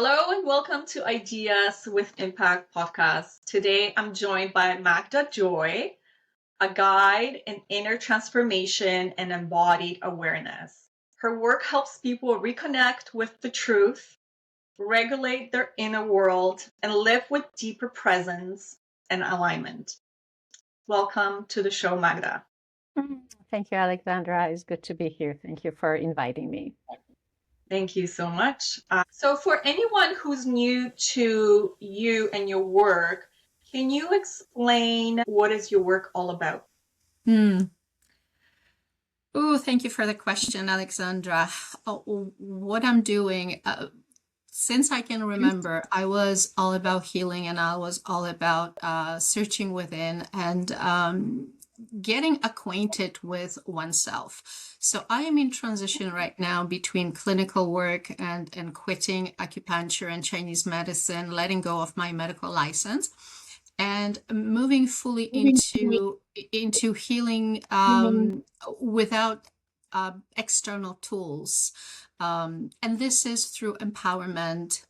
Hello and welcome to Ideas with Impact podcast. Today I'm joined by Magda Joy, a guide in inner transformation and embodied awareness. Her work helps people reconnect with the truth, regulate their inner world, and live with deeper presence and alignment. Welcome to the show, Magda. Thank you, Alexandra. It's good to be here. Thank you for inviting me. Thank you so much. So for anyone who's new to you and your work, can you explain what is your work all about? Oh, thank you for the question, Alexandra. What I'm doing, since I can remember, I was all about healing and I was all about searching within and getting acquainted with oneself. So I am in transition right now between clinical work and quitting acupuncture and Chinese medicine, letting go of my medical license, and moving fully into healing without external tools. And this is through empowerment,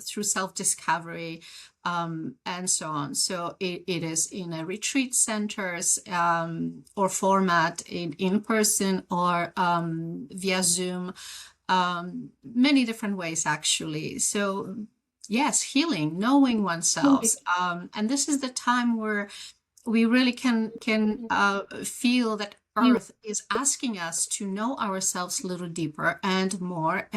through self-discovery, and so on. So it is in a retreat centers or format, in person or via Zoom, many different ways actually. So yes, healing, knowing oneself. And this is the time where we really can feel that Earth is asking us to know ourselves a little deeper and more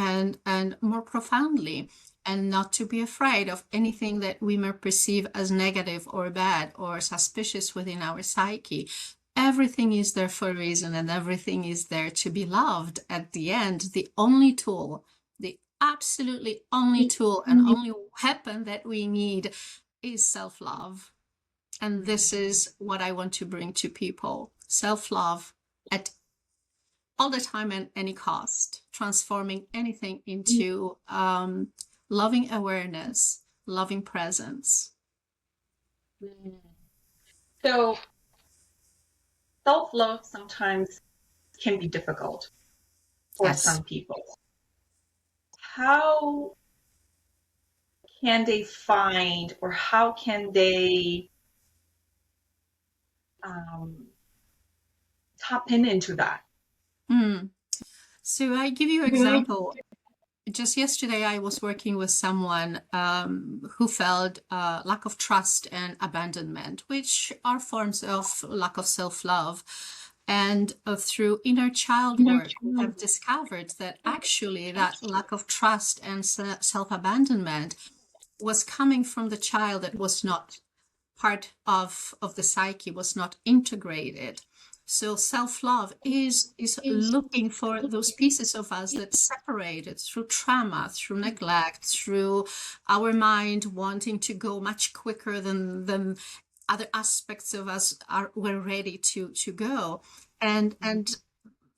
profoundly, and not to be afraid of anything that we may perceive as negative or bad or suspicious within our psyche. Everything is there for a reason, and everything is there to be loved. At the end, the only tool, the absolutely only tool and only weapon that we need is self-love. And this is what I want to bring to people. Self-love at all the time and any cost, transforming anything into loving awareness, loving presence. So self-love sometimes can be difficult for some people. How can they find, or how can they tap into that? So I give you an example. Just yesterday, I was working with someone who felt lack of trust and abandonment, which are forms of lack of self-love. And through inner child work, we have discovered that actually that lack of trust and self-abandonment was coming from the child that was not part of the psyche, was not integrated. So self-love is looking for those pieces of us that separated through trauma, through neglect, through our mind wanting to go much quicker than other aspects of us were ready to go. And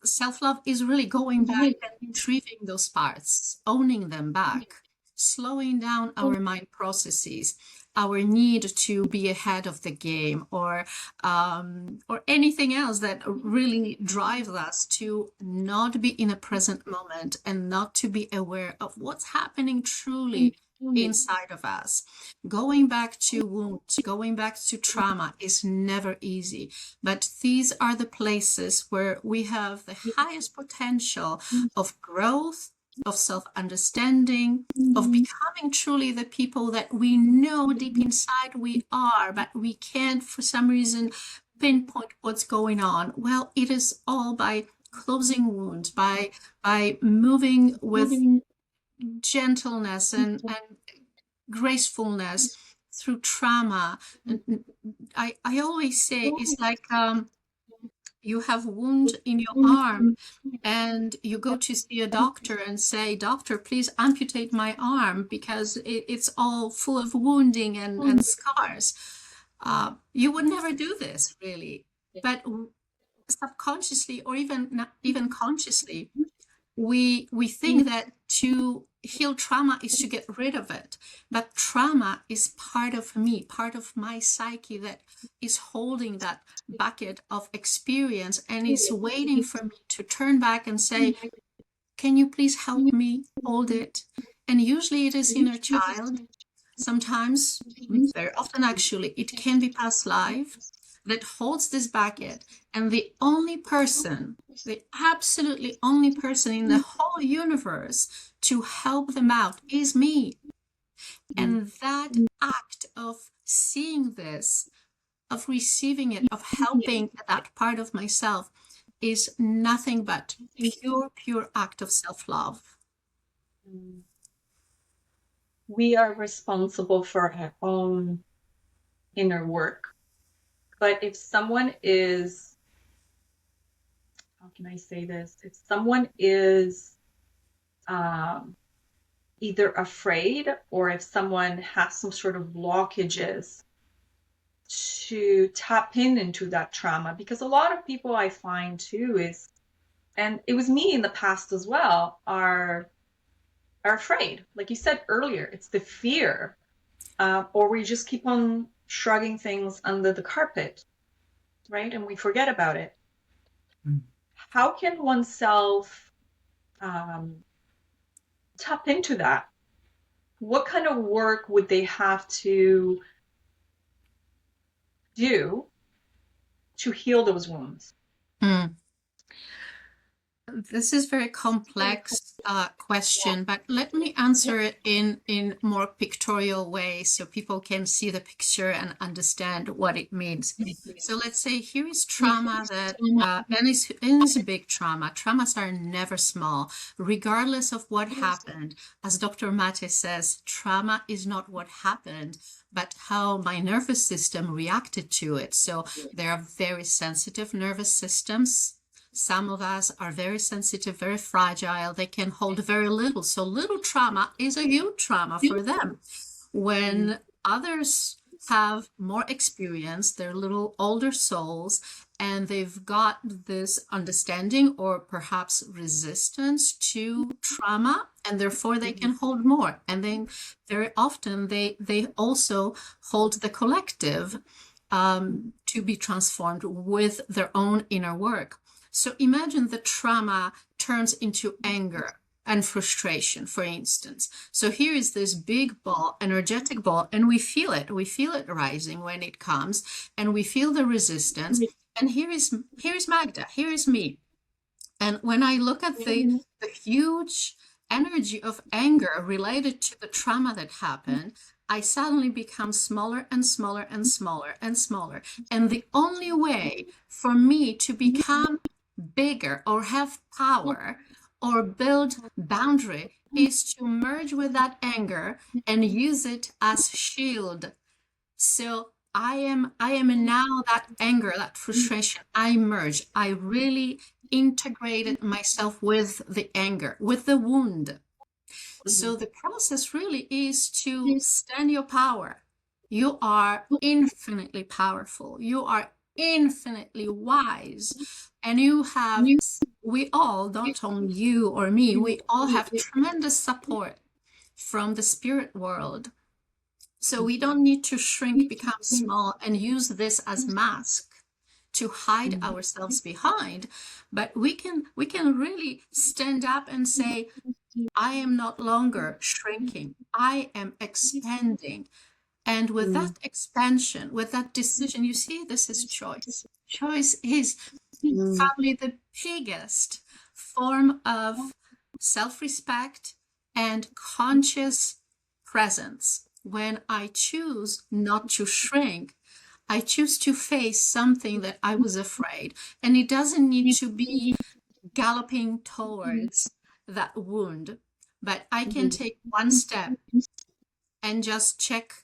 self-love is really going back and retrieving those parts, owning them back, slowing down our mind processes, our need to be ahead of the game, or anything else that really drives us to not be in a present moment and not to be aware of what's happening truly inside of us. Going back to wounds, going back to trauma is never easy, but these are the places where we have the highest potential of growth, of self-understanding, of becoming truly the people that we know deep inside we are, but we can't for some reason pinpoint what's going on. Well, it is all by closing wounds, by moving with gentleness and gracefulness through trauma. And I always say it's like you have a wound in your arm and you go to see a doctor and say, "Doctor, please amputate my arm because it's all full of wounding and scars." You would never do this, really. But subconsciously, or even consciously, we think that to heal trauma is to get rid of it. But trauma is part of me, part of my psyche that is holding that bucket of experience and is waiting for me to turn back and say, "Can you please help me hold it? And usually it is inner child. Sometimes, very often actually, it can be past life that holds this bucket. And the only person, the absolutely only person in the whole universe to help them out is me. And that act of seeing this, of receiving it, of helping that part of myself is nothing but pure act of self-love. We are responsible for our own inner work. But if someone is, how can I say this? If someone is either afraid, or if someone has some sort of blockages to tap into that trauma, because a lot of people I find too is, and it was me in the past as well, are afraid. Like you said earlier, it's the fear, or we just keep on shrugging things under the carpet, right? And we forget about it. How can oneself tap into that? What kind of work would they have to do to heal those wounds? This is very complex question, but let me answer it in more pictorial way so people can see the picture and understand what it means. So let's say here is trauma that, and it's a big trauma. Traumas are never small, regardless of what happened. As Dr. Mate says, trauma is not what happened, but how my nervous system reacted to it. So there are very sensitive nervous systems. Some of us are very sensitive, very fragile. They can hold very little. So little trauma is a huge trauma for them. When others have more experience, they're little older souls, and they've got this understanding or perhaps resistance to trauma, and therefore they can hold more. And then very often they also hold the collective to be transformed with their own inner work. So imagine the trauma turns into anger and frustration, for instance. So here is this big ball, energetic ball, and we feel it. We feel it rising when it comes, and we feel the resistance. And here is Magda, here is me. And when I look at the huge energy of anger related to the trauma that happened, I suddenly become smaller and smaller and smaller and smaller. And the only way for me to become bigger or have power or build boundary is to merge with that anger and use it as shield. So I am now that anger, that frustration, I merge. I really integrated myself with the anger, with the wound. So the process really is to stand your power. You are infinitely powerful. You are infinitely wise. And you have, we all, don't only you or me, we all have tremendous support from the spirit world. So we don't need to shrink, become small, and use this as mask to hide ourselves behind. But we can really stand up and say, I am not longer shrinking. I am expanding. And with that expansion, with that decision, you see, this is choice. Choice is probably the biggest form of self-respect and conscious presence. When I choose not to shrink, I choose to face something that I was afraid. And it doesn't need to be galloping towards that wound, but I can take one step and just check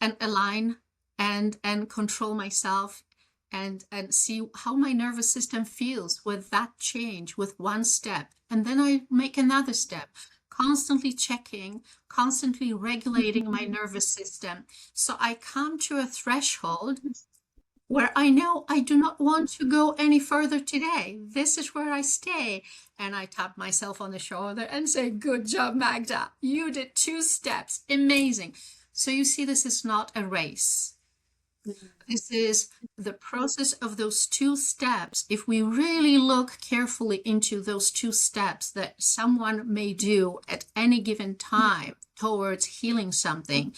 and align and control myself and see how my nervous system feels with that change, with one step. And then I make another step, constantly checking, constantly regulating my nervous system. So I come to a threshold where I know I do not want to go any further today. This is where I stay. And I tap myself on the shoulder and say, good job, Magda. You did 2 steps. Amazing. So you see, this is not a race. This is the process of those two steps. If we really look carefully into those two steps that someone may do at any given time towards healing something,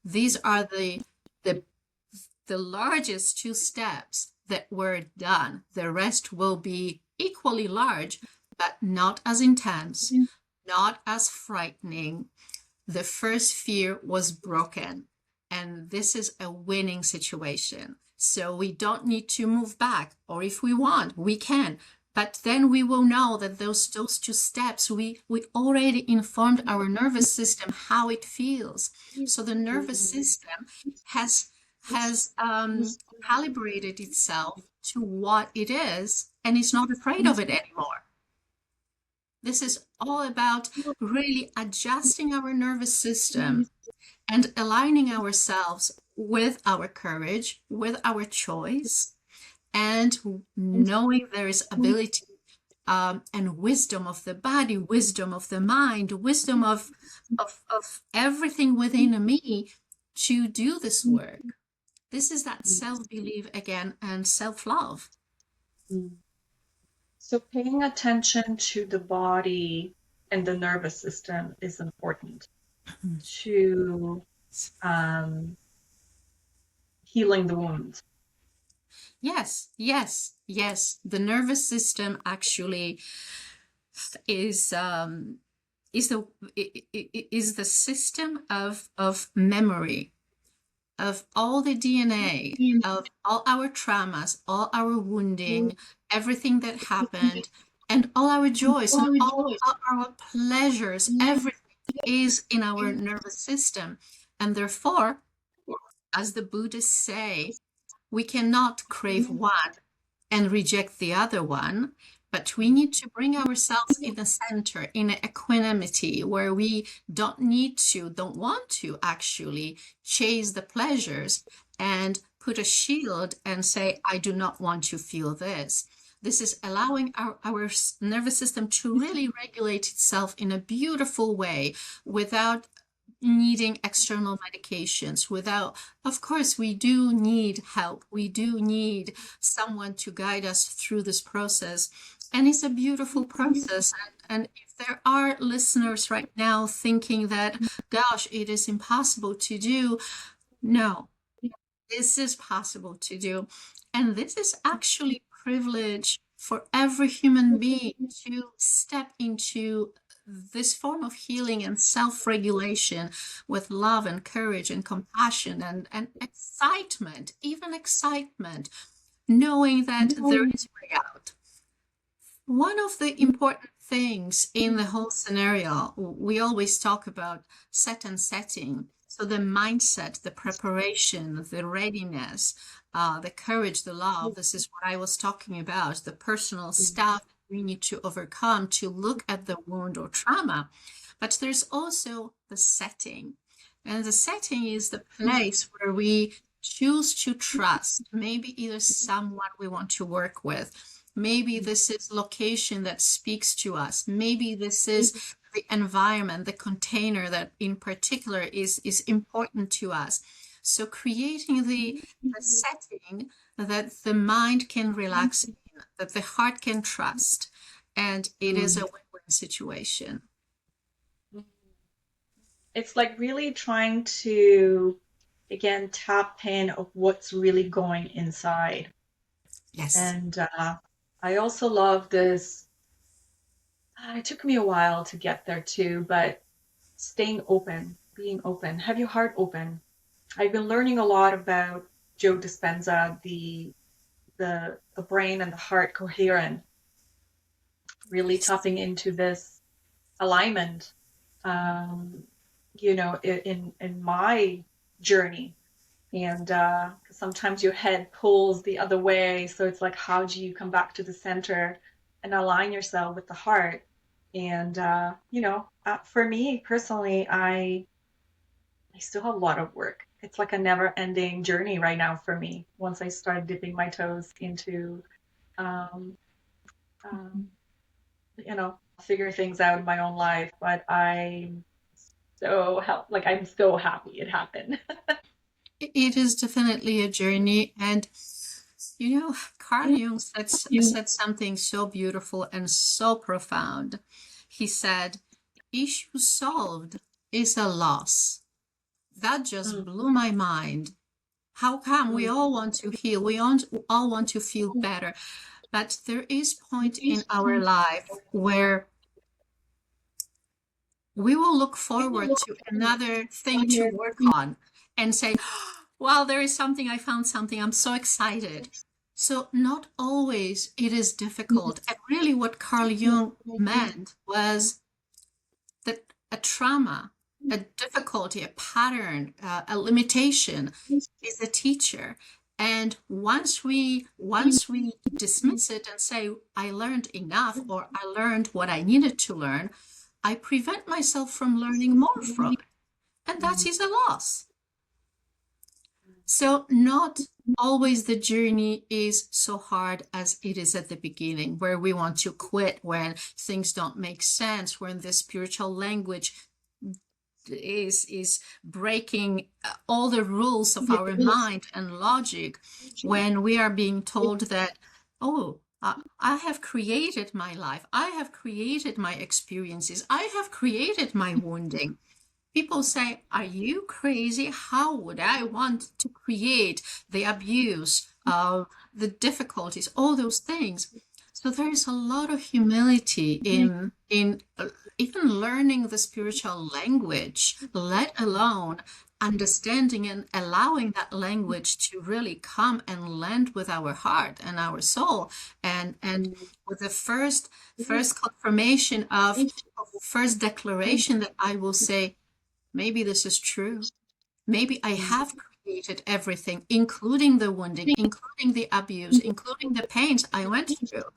these are the largest two steps that were done. The rest will be equally large, but not as intense, not as frightening. The first fear was broken, and this is a winning situation. So we don't need to move back, or if we want, we can. But then we will know that those two steps, we already informed our nervous system how it feels. So the nervous system has calibrated itself to what it is, and is not afraid of it anymore. This is all about really adjusting our nervous system and aligning ourselves with our courage, with our choice, and knowing there is ability and wisdom of the body, wisdom of the mind, wisdom of everything within me to do this work. This is that self-belief again, and self-love. So paying attention to the body and the nervous system is important to healing the wound. Yes, yes, yes. The nervous system actually is the system of memory, of all the DNA, of all our traumas, all our wounding, everything that happened, and all our joys and all our pleasures. Everything is in our nervous system, and therefore, as the Buddhists say, we cannot crave one and reject the other one, but we need to bring ourselves in the center, in equanimity, where we don't want to actually chase the pleasures and put a shield and say, I do not want to feel this. This is allowing our nervous system to really regulate itself in a beautiful way without needing external medications, without, of course, we do need help. We do need someone to guide us through this process. And it's a beautiful process. And if there are listeners right now thinking that, gosh, it is impossible to do, no, this is possible to do. And this is actually privilege for every human being to step into this form of healing and self-regulation with love and courage and compassion and excitement, even excitement, knowing that there is way out. One of the important things in the whole scenario, we always talk about set and setting. So the mindset, the preparation, the readiness, the courage, the love, this is what I was talking about, the personal stuff we need to overcome to look at the wound or trauma. But there's also the setting. And the setting is the place where we choose to trust, maybe either someone we want to work with. Maybe this is location that speaks to us. Maybe this is the environment, the container that in particular is important to us. So creating the setting that the mind can relax in, that the heart can trust, and it is a win-win situation. It's like really trying to, again, tap in of what's really going inside. Yes. And I also love this. It took me a while to get there too, but staying open, being open, have your heart open. I've been learning a lot about Joe Dispenza, the brain and the heart coherent, really tapping into this alignment, in my journey. And sometimes your head pulls the other way. So it's like, how do you come back to the center and align yourself with the heart? And, for me personally, I still have a lot of work. It's like a never ending journey right now for me. Once I started dipping my toes into, figure things out in my own life, but I'm so happy it happened. It is definitely a journey. And, you know, Carl Jung said something so beautiful and so profound. He said, issue solved is a loss. That just blew my mind. How come we all want to heal? We all want to feel better. But there is a point in our life where we will look forward to another thing to work on and say, well, there is something, I found something, I'm so excited. So not always it is difficult. And really what Carl Jung meant was that a trauma, a difficulty, a pattern, a limitation is a teacher. And once we dismiss it and say, I learned enough, or I learned what I needed to learn, I prevent myself from learning more from it. And that is a loss. So not always the journey is so hard as it is at the beginning, where we want to quit when things don't make sense, when the spiritual language is breaking all the rules of our mind and logic, when we are being told that, oh, I have created my life, I have created my experiences, I have created my wounding. People say, are you crazy? How would I want to create the abuse, the difficulties, all those things? So there is a lot of humility in even learning the spiritual language, let alone understanding and allowing that language to really come and land with our heart and our soul. And with the first confirmation of first declaration that I will say, maybe this is true. Maybe I have created everything, including the wounding, including the abuse, including the pains I went through.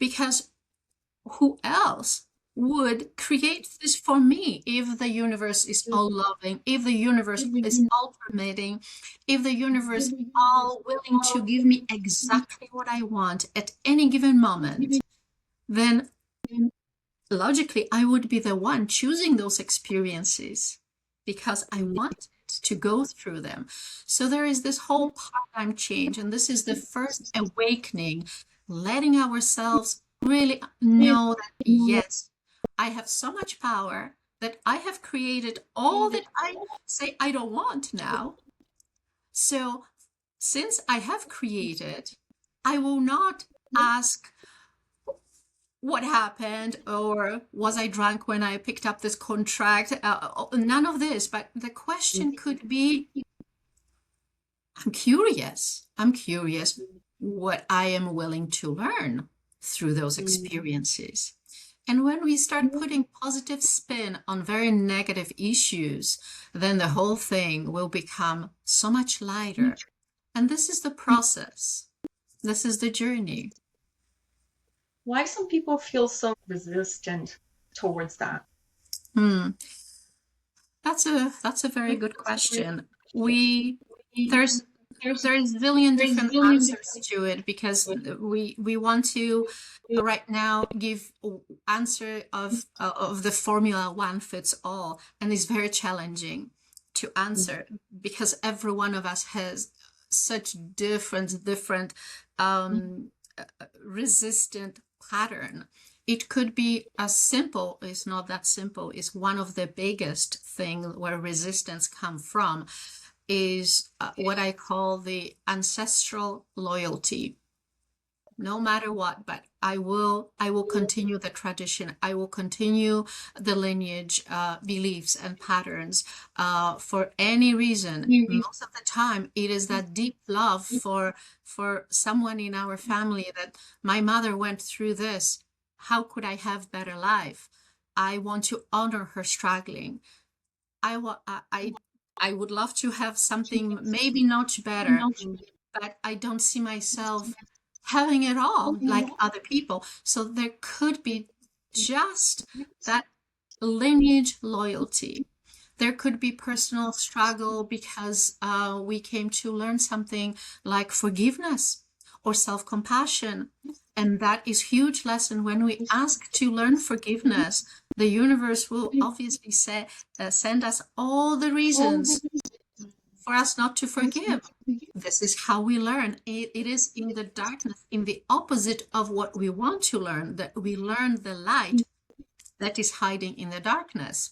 Because who else would create this for me if the universe is all loving, if the universe is all permitting, if the universe is all willing to give me exactly what I want at any given moment? Then logically, I would be the one choosing those experiences because I wanted to go through them. So there is this whole paradigm change, and this is the first awakening, letting ourselves really know that, yes, I have so much power that I have created all that I say I don't want now. So since I have created, I will not ask, what happened, or was I drunk when I picked up this contract? None of this, but the question could be, I'm curious what I am willing to learn through those experiences. And when we start putting positive spin on very negative issues, then the whole thing will become so much lighter. And this is the process. This is the journey. Why some people feel so resistant towards that? That's a very good question. There's a zillion different answers to it, because we want to right now give answer of the formula one fits all, and it's very challenging to answer because every one of us has such different resistant pattern. It could be as simple, it's not that simple, it's one of the biggest thing where resistance come from is what I call the ancestral loyalty. No matter what, but I will continue the tradition. I will continue the lineage, beliefs and patterns for any reason. Most of the time, it is that deep love for someone in our family that my mother went through this. How could I have better life? I want to honor her struggling. I would love to have something maybe not better, but I don't see myself having it all like other people. So there could be just that lineage loyalty. There could be personal struggle because we came to learn something like forgiveness or self-compassion. And that is huge lesson. When we ask to learn forgiveness, the universe will obviously send us all the reasons for us not to forgive. This is how we learn. It is in the darkness, in the opposite of what we want to learn, that we learn the light that is hiding in the darkness.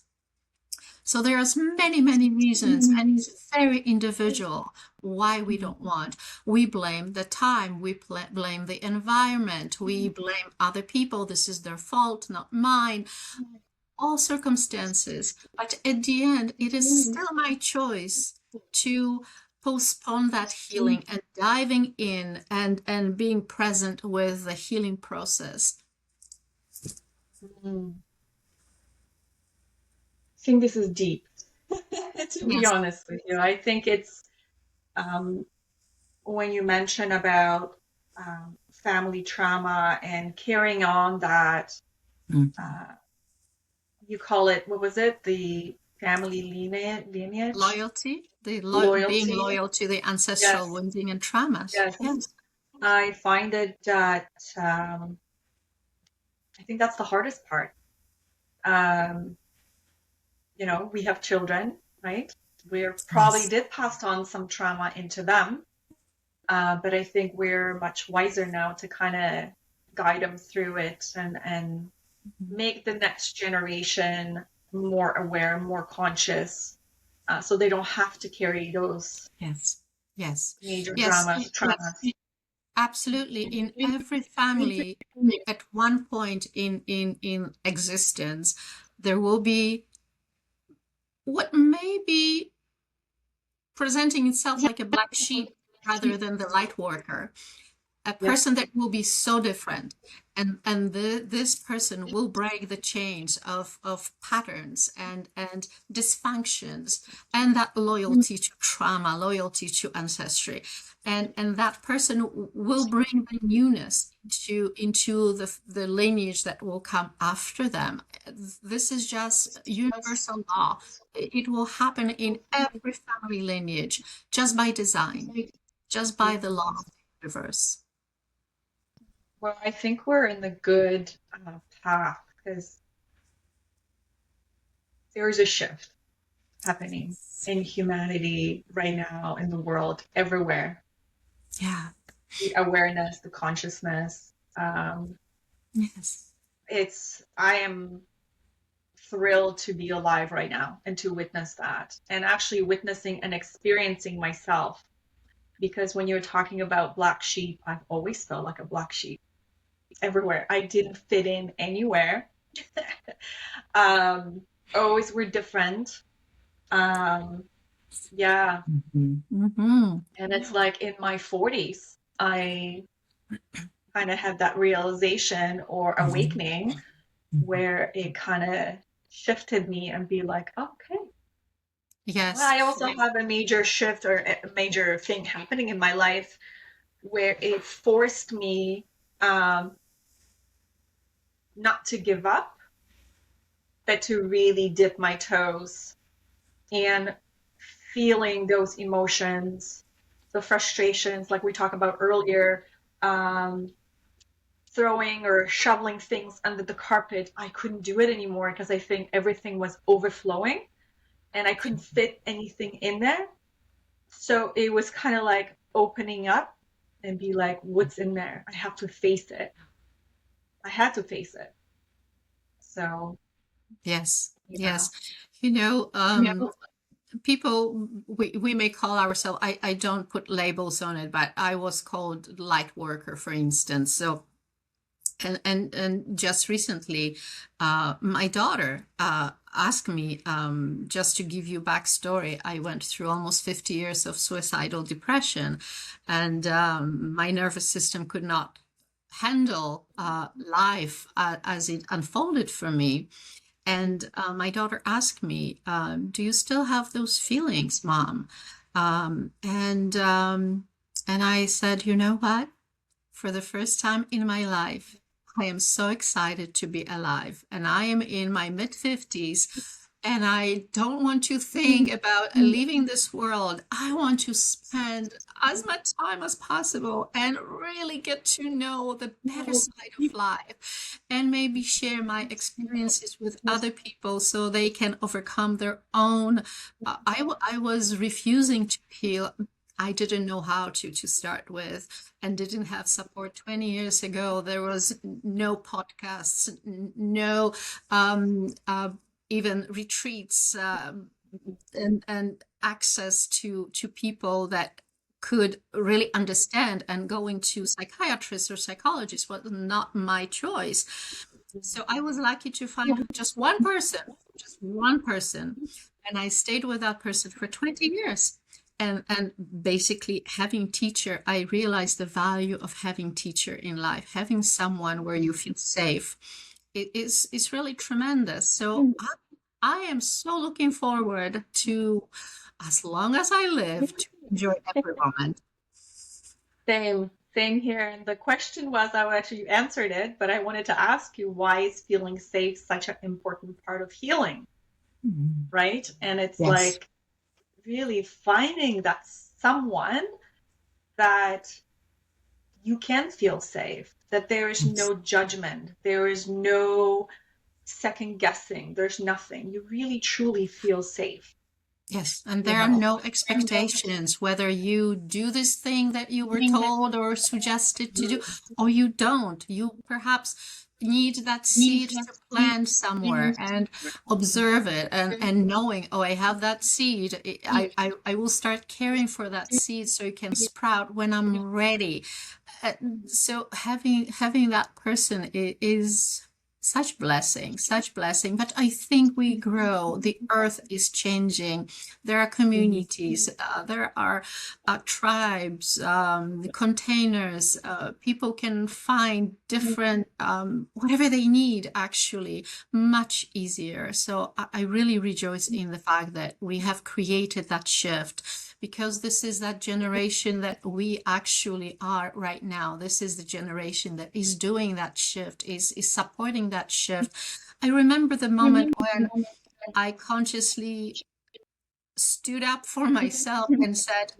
So there's many, many reasons, and it's very individual why we don't want. We blame the time, we blame the environment, we blame other people. This is their fault, not mine. All circumstances. But at the end, it is still my choice to postpone that healing and diving in and being present with the healing process. I think this is deep, to be Yes. honest with you. I think it's when you mention about family trauma and carrying on that, you call it, what was it? The family lineage? Loyalty, being Loyalty. loyal to the ancestral Yes. wounding and traumas. Yes. I find it that I think that's the hardest part. We have children, right? We probably did pass on some trauma into them, but I think we're much wiser now to kind of guide them through it and make the next generation more aware, more conscious, so they don't have to carry those major traumas. Absolutely. In every family, at one point in existence, there will be what may be presenting itself like a black sheep rather than the light worker. A person that will be so different, and this person will break the chains of patterns and dysfunctions, and that loyalty to trauma, loyalty to ancestry, and that person will bring the newness into the lineage that will come after them. This is just universal law. It will happen in every family lineage, just by design, just by the law of the universe. Well, I think we're in the good path because there's a shift happening in humanity right now, in the world, everywhere. Yeah. The awareness, the consciousness. Yes. I am thrilled to be alive right now and to witness that, and actually witnessing and experiencing myself. Because when you're talking about black sheep, I've always felt like a black sheep everywhere. I didn't fit in anywhere. Always were different. Yeah. And it's like in my 40s, I kind of had that realization or awakening where it kind of shifted me and be like, okay. Yes. Well, I also have a major shift or a major thing happening in my life where it forced me not to give up, but to really dip my toes and feeling those emotions, the frustrations, like we talked about earlier, throwing or shoveling things under the carpet. I couldn't do it anymore because I think everything was overflowing and I couldn't fit anything in there. So it was kind of like opening up and be like, what's in there? I have to face it. I had to face it. So yes. yeah. People, we may call ourselves, I don't put labels on it, but I was called light worker, for instance. So and just recently my daughter asked me, just to give you backstory, I went through almost 50 years of suicidal depression, and my nervous system could not handle life as it unfolded for me. And my daughter asked me, do you still have those feelings, Mom? And I said, you know what? For the first time in my life, I am so excited to be alive. And I am in my mid-50s, and I don't want to think about leaving this world. I want to spend as much time as possible and really get to know the better side of life, and maybe share my experiences with other people so they can overcome their own. I was refusing to heal. I didn't know how to start with, and didn't have support 20 years ago. There was no podcasts, no even retreats, and access to people that could really understand, and going to psychiatrists or psychologists was not my choice. So I was lucky to find just one person, and I stayed with that person for 20 years. And basically having teacher, I realized the value of having teacher in life, having someone where you feel safe. It is really tremendous. So I am so looking forward to, as long as I live, to enjoy every moment. Same here. And the question was, actually you answered it, but I wanted to ask you, why is feeling safe such an important part of healing, right? And it's Yes. like really finding that someone that you can feel safe, that there is no judgment, there is no second guessing, there's nothing. You really truly feel safe. Yes, and there are no expectations whether you do this thing that you were told or suggested to do, or you don't. You perhaps need that seed to plant somewhere and observe it, and knowing, oh, I have that seed. I will start caring for that seed so it can sprout when I'm ready. So having that person is such blessing. But I think we grow. The earth is changing. There are communities, there are tribes, containers. People can find different, whatever they need, actually, much easier. So I really rejoice in the fact that we have created that shift, because this is that generation that we actually are right now. This is the generation that is doing that shift, is supporting that shift. I remember the moment when I consciously stood up for myself and said,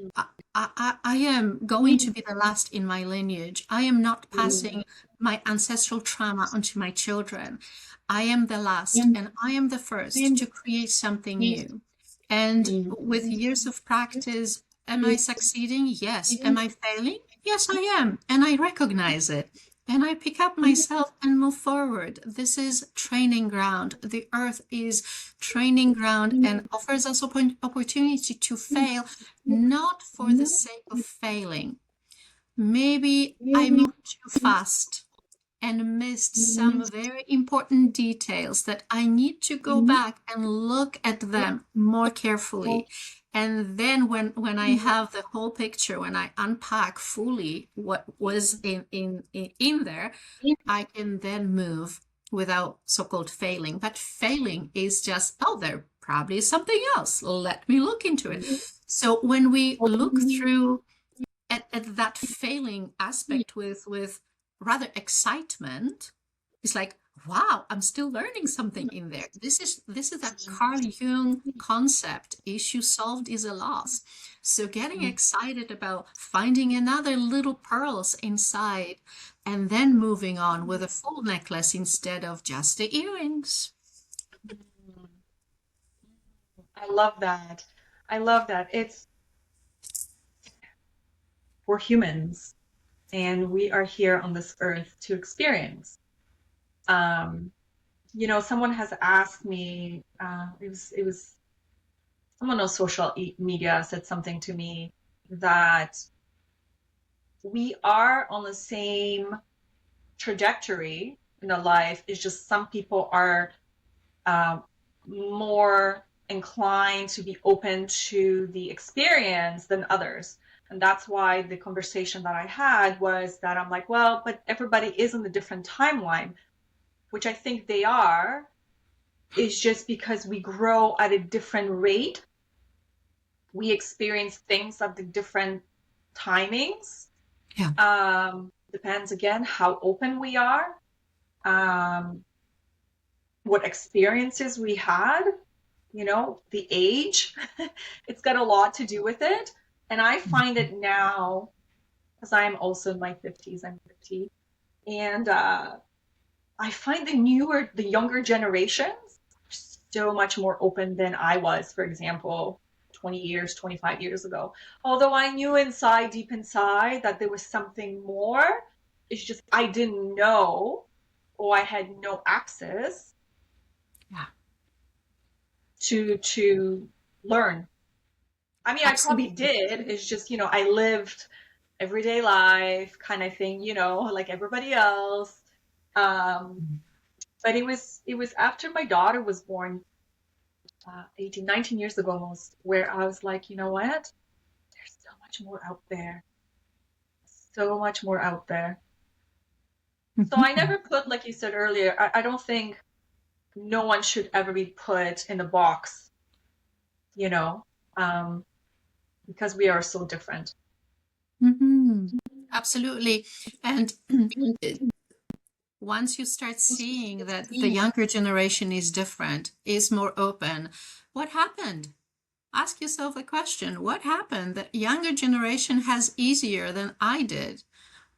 I am going to be the last in my lineage. I am not passing my ancestral trauma onto my children. I am the last, and I am the first to create something new. And with years of practice, am I succeeding? Yes. Am I failing? Yes, I am. And I recognize it. And I pick up myself and move forward. This is training ground. The earth is training ground and offers us opportunity to fail, not for the sake of failing. Maybe I moved too fast and missed some very important details that I need to go back and look at them more carefully. And then when I have the whole picture, when I unpack fully what was in there, I can then move without so-called failing. But failing is just, oh, there probably is something else. Let me look into it. So when we look through at that failing aspect with rather excitement, it's like, wow, I'm still learning something in there. This is that Carl Jung concept, issue solved is a loss. So getting excited about finding another little pearls inside, and then moving on with a full necklace instead of just the earrings. I love that. We're humans, and we are here on this earth to experience. Someone has asked me, it was someone on social media said something to me, that we are on the same trajectory in a life. It's just some people are more inclined to be open to the experience than others. And that's why the conversation that I had was that I'm like, well, but everybody is in a different timeline, which I think they are, is just because we grow at a different rate. We experience things at the different timings. Yeah. Depends again how open we are, what experiences we had. the age. It's got a lot to do with it. And I find it now, because I'm also in my 50s, I'm 50, and I find the younger generations so much more open than I was, for example, 20 years, 25 years ago. Although I knew deep inside, that there was something more. It's just I didn't know, or I had no access Yeah, to learn. I mean, I probably absolutely. did. It's just, I lived everyday life kind of thing, like everybody else. Um, but it was after my daughter was born, 18, 19 years ago almost, where I was like, you know what? There's so much more out there. So much more out there. So I Mhm. never put, like you said earlier, I don't think no one should ever be put in a box, you know, um, because we are so different. Mhm. Absolutely. And once you start seeing that the younger generation is different, is more open, what happened? Ask yourself the question, what happened that younger generation has easier than I did?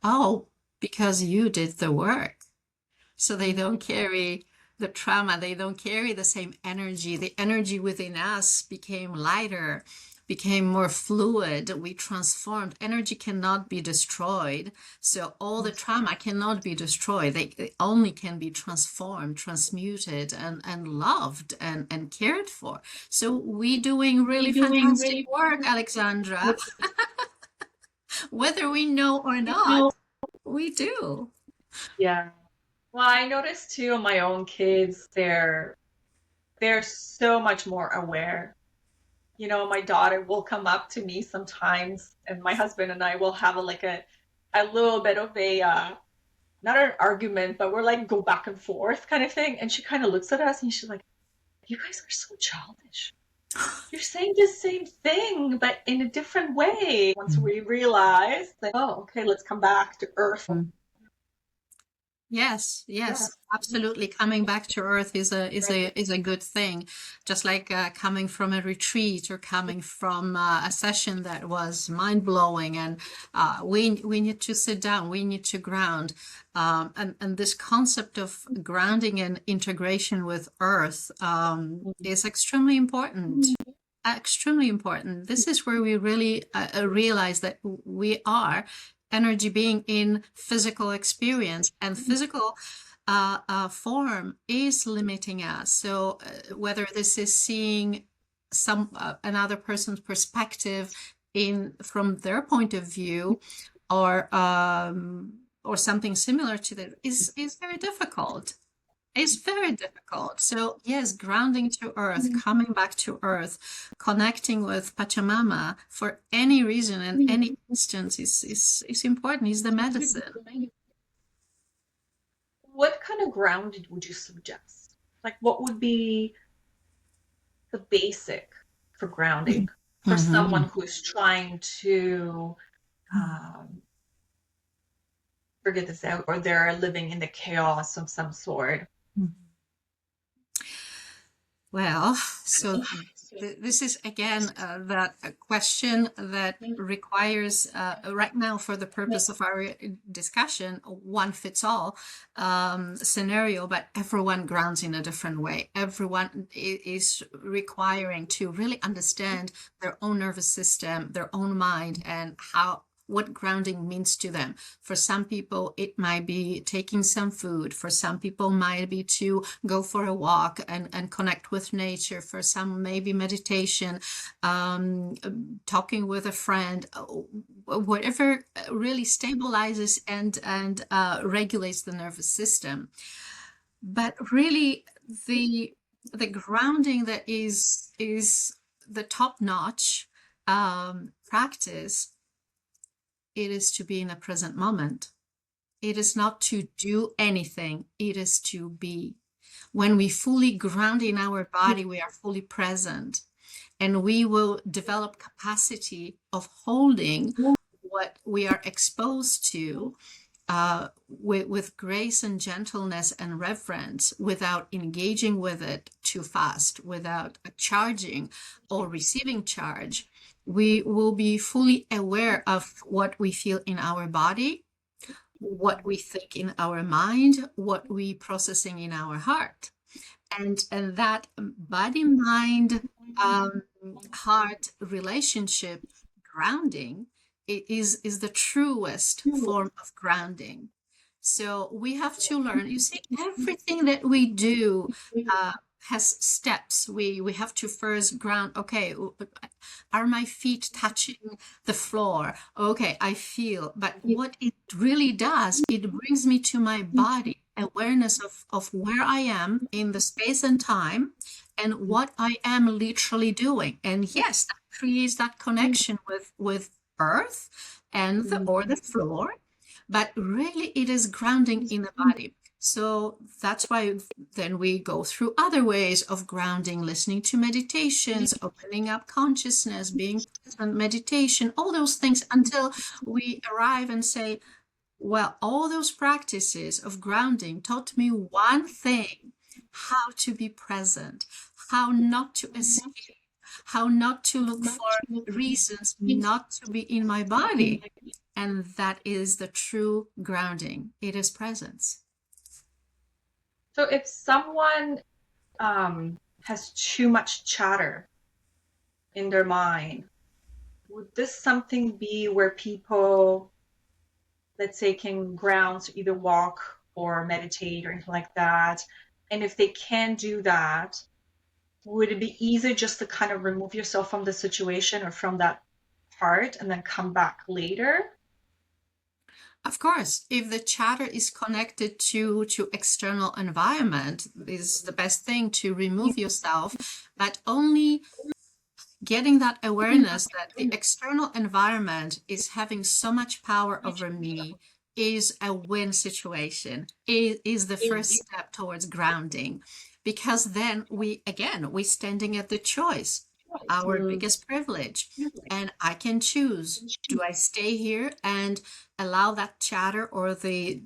Oh, because you did the work. So they don't carry the trauma, they don't carry the same energy. The energy within us became lighter, became more fluid. We transformed. Energy cannot be destroyed. So all the trauma cannot be destroyed. They only can be transformed, transmuted, and loved and cared for. So we doing really fantastic work, Alexandra, whether we know or not, we do. Yeah. Well, I noticed too, my own kids, they're so much more aware. My daughter will come up to me sometimes, and my husband and I will have a little bit of a not an argument, but we're like go back and forth kind of thing. And she kind of looks at us and she's like, "You guys are so childish. You're saying the same thing, but in a different way." Once we realize that, oh, okay, let's come back to earth. Yes, yes, absolutely. Coming back to earth is a good thing. Just like coming from a retreat or coming from a session that was mind blowing, and we need to sit down. We need to ground, and this concept of grounding and integration with earth is extremely important. Extremely important. This is where we really realize that we are energy being in physical experience, and physical form is limiting us. So whether this is seeing some another person's perspective in from their point of view, or something similar to that is very difficult. It's very difficult. So yes, grounding to earth, coming back to earth, connecting with Pachamama for any reason and any instance is important. Is the medicine. What kind of grounding would you suggest? Like, what would be the basic for grounding for someone Mhm. who is trying to um, figure this out, or they're living in the chaos of some sort? Well, so this is again that a question that requires right now, for the purpose of our discussion, one fits all scenario, but everyone grounds in a different way. Everyone is requiring to really understand their own nervous system, their own mind, and what grounding means to them. For some people, it might be taking some food. For some people, might be to go for a walk and connect with nature. For some, maybe meditation, talking with a friend, whatever really stabilizes and regulates the nervous system. But really, the grounding that is the top-notch practice, it is to be in a present moment. It is not to do anything, it is to be. When we fully ground in our body, we are fully present, and we will develop capacity of holding what we are exposed to with grace and gentleness and reverence, without engaging with it too fast, without charging or receiving charge, we will be fully aware of what we feel in our body, what we think in our mind, what we processing in our heart. And that body, mind, heart relationship grounding is the truest form of grounding. So we have to learn. You see, everything that we do has steps. We have to first ground. Okay, are my feet touching the floor? Okay, I feel. But what it really does, it brings me to my body, awareness of where I am in the space and time, and what I am literally doing. And yes, that creates that connection with earth and the floor, but really it is grounding in the body. So that's why then we go through other ways of grounding, listening to meditations, opening up consciousness, being present, meditation, all those things, until we arrive and say, well, all those practices of grounding taught me one thing: how to be present, how not to escape, how not to look for reasons not to be in my body. And that is the true grounding. It is presence. So if someone has too much chatter in their mind, would this something be where people, let's say, can ground, so either walk or meditate or anything like that? And if they can do that, would it be easier just to kind of remove yourself from the situation or from that part and then come back later? Of course, if the chatter is connected to external environment, is the best thing to remove yourself, but only getting that awareness that the external environment is having so much power over me is a win situation, is the first step towards grounding. Because then we're standing at the choice, our biggest privilege. And I can choose, do I stay here and allow that chatter or the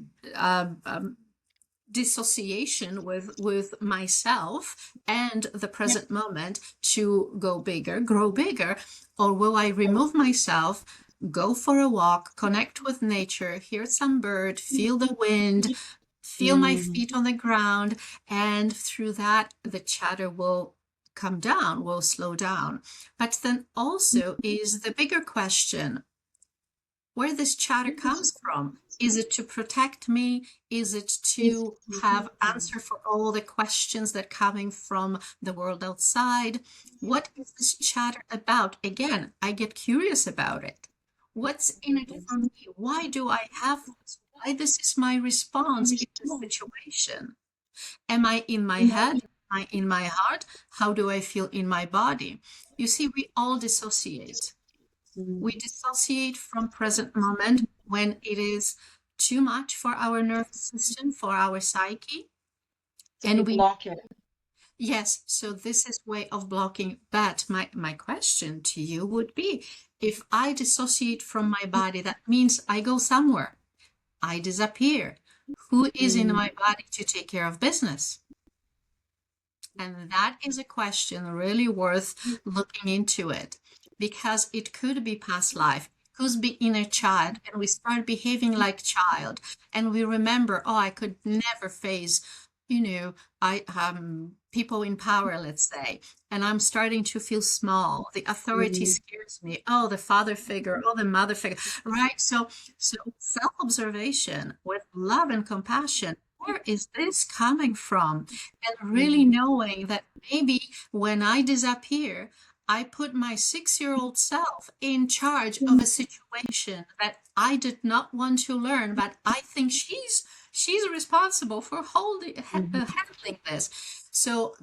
dissociation with myself and the present moment to go bigger, grow bigger, or will I remove myself, go for a walk, connect with nature, hear some bird, feel the wind, feel my feet on the ground, and through that the chatter will come down, will slow down. But then also is the bigger question, where this chatter comes from. Is it to protect me? Is it to have answer for all the questions that are coming from the world outside? What is this chatter about? Again, I get curious about it. What's in it for me? Why do I have this? Why this is my response in this situation? Am I in my head? Am I in my heart? How do I feel in my body? You see, we all dissociate. We dissociate from present moment when it is too much for our nervous system, for our psyche. And we block it. Yes, so this is way of blocking. But my question to you would be, if I dissociate from my body, that means I go somewhere. I disappear. Who is in my body to take care of business? And that is a question really worth looking into it, because it could be past life, could be inner child, and we start behaving like child, and we remember, oh, I could never face, people in power, let's say, and I'm starting to feel small. The authority scares me. Oh, the father figure, oh, the mother figure, right? So self-observation with love and compassion. Where is this coming from? And really knowing that maybe when I disappear, I put my 6-year-old self in charge of a situation that I did not want to learn, but I think she's responsible for handling this. So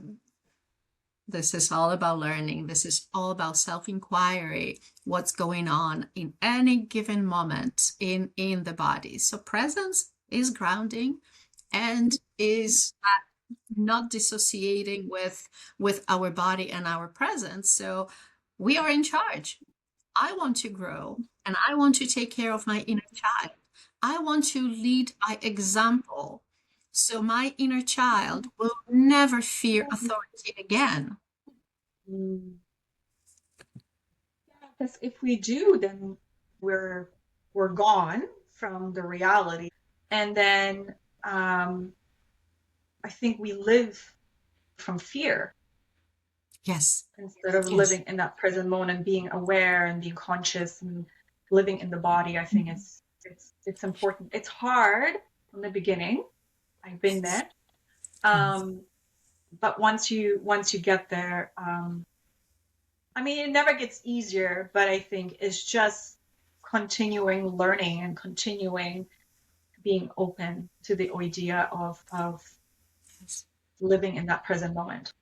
this is all about learning. This is all about self-inquiry, what's going on in any given moment in the body. So presence is grounding and is not dissociating with our body and our presence. So we are in charge. I want to grow and I want to take care of my inner child. I want to lead by example. So my inner child will never fear authority again. Because if we do, then we're gone from the reality. And then I think we live from fear Yes. instead of living in that present moment and being aware and being conscious and living in the body. I think it's important. It's hard from the beginning. I've been there. But once you get there, I mean, it never gets easier, but I think it's just continuing learning and continuing being open to the idea of living in that present moment.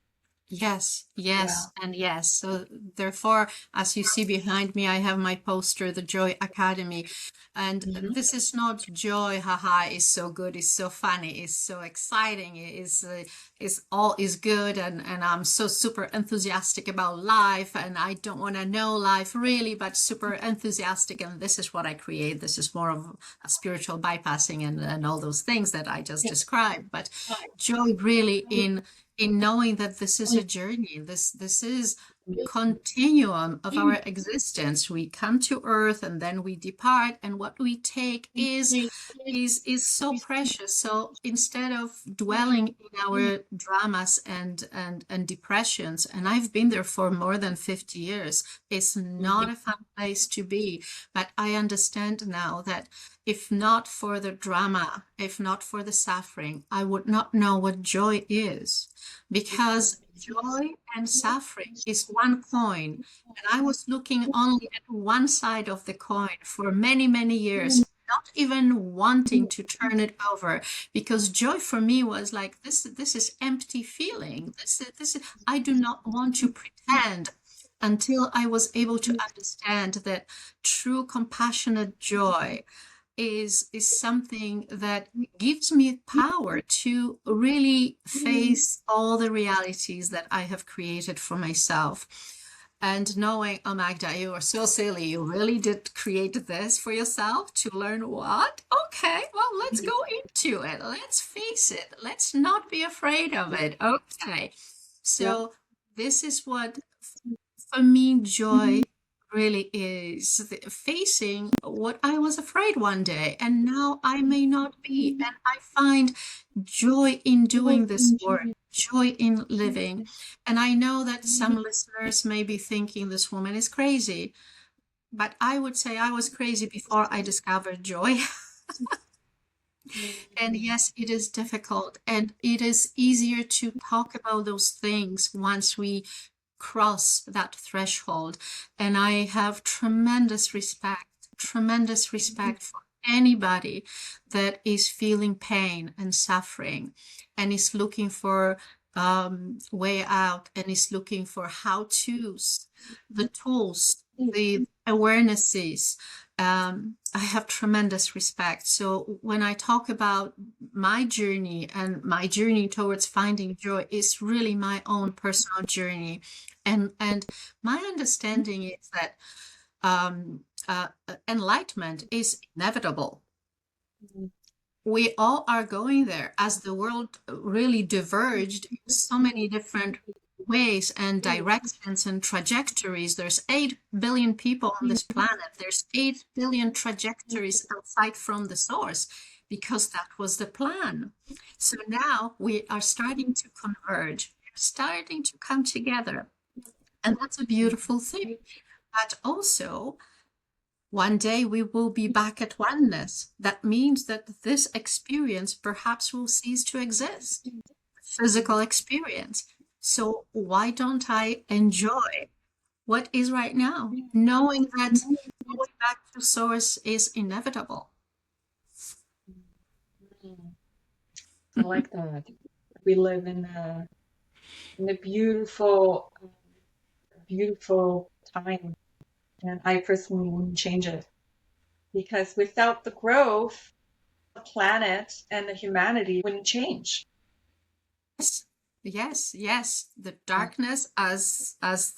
Yes, yes, and yes. So therefore, as you see behind me, I have my poster, the Joy Academy. And this is not joy, haha, it's so good, it's so funny, it's so exciting, it's all is good, and I'm so super enthusiastic about life, and I don't want to know life really, but super enthusiastic, and this is what I create. This is more of a spiritual bypassing and all those things that I just described. But joy really in knowing that this is a journey, this is continuum of our existence. We come to earth and then we depart, and what we take is so precious. So instead of dwelling in our dramas and depressions, and I've been there for more than 50 years, it's not a fun place to be. But I understand now that if not for the drama, if not for the suffering, I would not know what joy is, because joy and suffering is one coin. And I was looking only at one side of the coin for many, many years, not even wanting to turn it over, because joy for me was like, this is empty feeling. This is, I do not want to pretend, until I was able to understand that true compassionate joy is something that gives me power to really face all the realities that I have created for myself. And knowing, oh, Magda, you are so silly. You really did create this for yourself to learn what? Okay, well, let's go into it. Let's face it. Let's not be afraid of it. Okay. So this is what, for me, joy really is, facing what I was afraid one day, and now I may not be. And I find joy in doing this work, joy in living. And I know that some listeners may be thinking this woman is crazy, but I would say I was crazy before I discovered joy. And yes, it is difficult, and it is easier to talk about those things once we cross that threshold. And I have tremendous respect for anybody that is feeling pain and suffering and is looking for way out, and is looking for how-tos, the tools, the awarenesses. I have tremendous respect. So when I talk about my journey, and my journey towards finding joy is really my own personal journey. And my understanding is that enlightenment is inevitable. We all are going there, as the world really diverged in so many different ways and directions and trajectories. There's 8 billion people on this planet. There's 8 billion trajectories outside from the source, because that was the plan. So now we are starting to converge, starting to come together. And that's a beautiful thing. But also, one day we will be back at oneness. That means that this experience perhaps will cease to exist, physical experience. So why don't I enjoy what is right now, knowing that going back to source is inevitable? I like that. We live in a beautiful time, and I personally wouldn't change it, because without the growth, the planet and the humanity wouldn't change. Yes. The darkness, as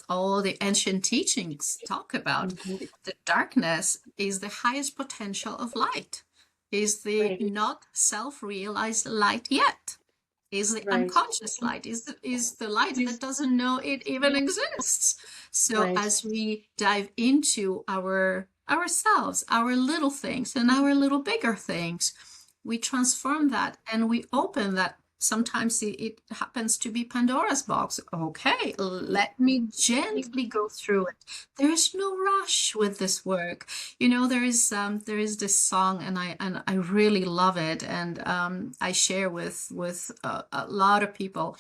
all the ancient teachings talk about, the darkness is the highest potential of light. is the Right. not self-realized light yet, is the Right. unconscious light, is the light that doesn't know it even exists. So Right. as we dive into ourselves, our little things and our little bigger things, we transform that and we open that. Sometimes it happens to be Pandora's box. Okay, let me gently go through it. There is no rush with this work. You know, there is this song, and I really love it, and I share with a lot of people.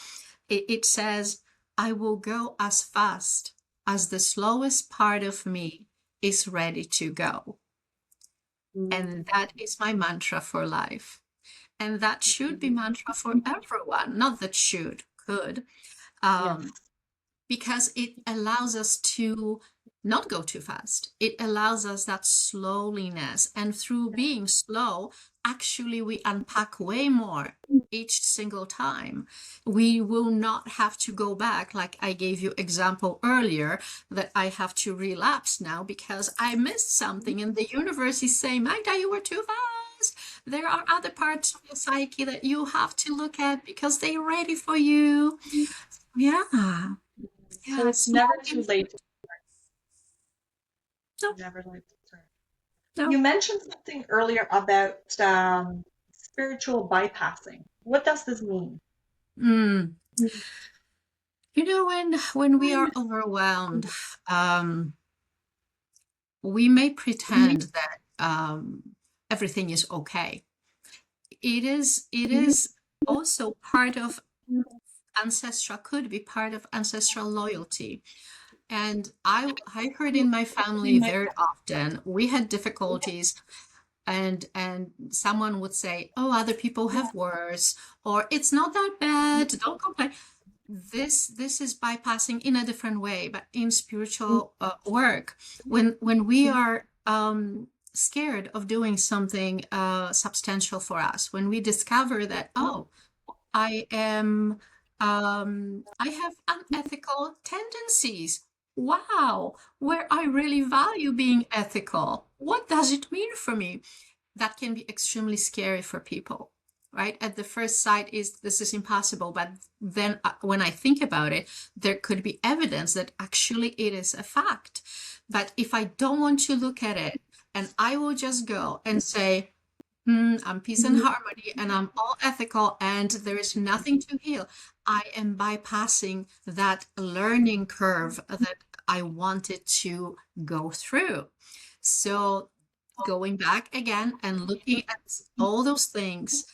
It says, "I will go as fast as the slowest part of me is ready to go," and that is my mantra for life. And that should be mantra for everyone, not that should, could, Yes. because it allows us to not go too fast. It allows us that slowliness. And through being slow, actually we unpack way more each single time. We will not have to go back, like I gave you example earlier, that I have to relapse now because I missed something and the universe is saying, Magda, you were too fast. There are other parts of your psyche that you have to look at because they're ready for you. Yeah. So it's never too late. No. Never too late to start. No. You mentioned something earlier about spiritual bypassing. What does this mean? You know, when we are overwhelmed, we may pretend that everything is okay. It is also part of ancestral, could be part of ancestral loyalty. And I heard in my family very often, we had difficulties, and someone would say, oh, other people have worse, or it's not that bad, don't complain. This is bypassing in a different way, but in spiritual work, when we are scared of doing something substantial for us, when we discover that, oh, I have unethical tendencies. Wow, where I really value being ethical. What does it mean for me? That can be extremely scary for people, right? At the first sight, this is impossible. But then when I think about it, there could be evidence that actually it is a fact. But if I don't want to look at it, and I will just go and say, I'm peace and harmony, and I'm all ethical, and there is nothing to heal, I am bypassing that learning curve that I wanted to go through. So going back again and looking at all those things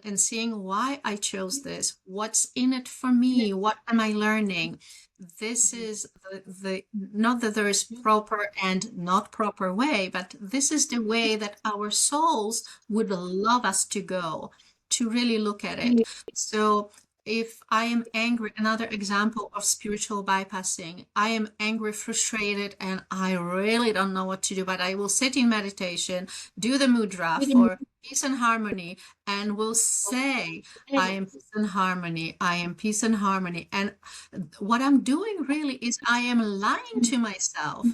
and seeing why I chose this, what's in it for me, what am I learning? This is the not that there is proper and not proper way, but this is the way that our souls would love us to go, to really look at it. So if I am angry, another example of spiritual bypassing, I am angry, frustrated, and I really don't know what to do, but I will sit in meditation, do the mudra for peace and harmony, and will say, I am peace and harmony, I am peace and harmony. And what I'm doing really is I am lying to myself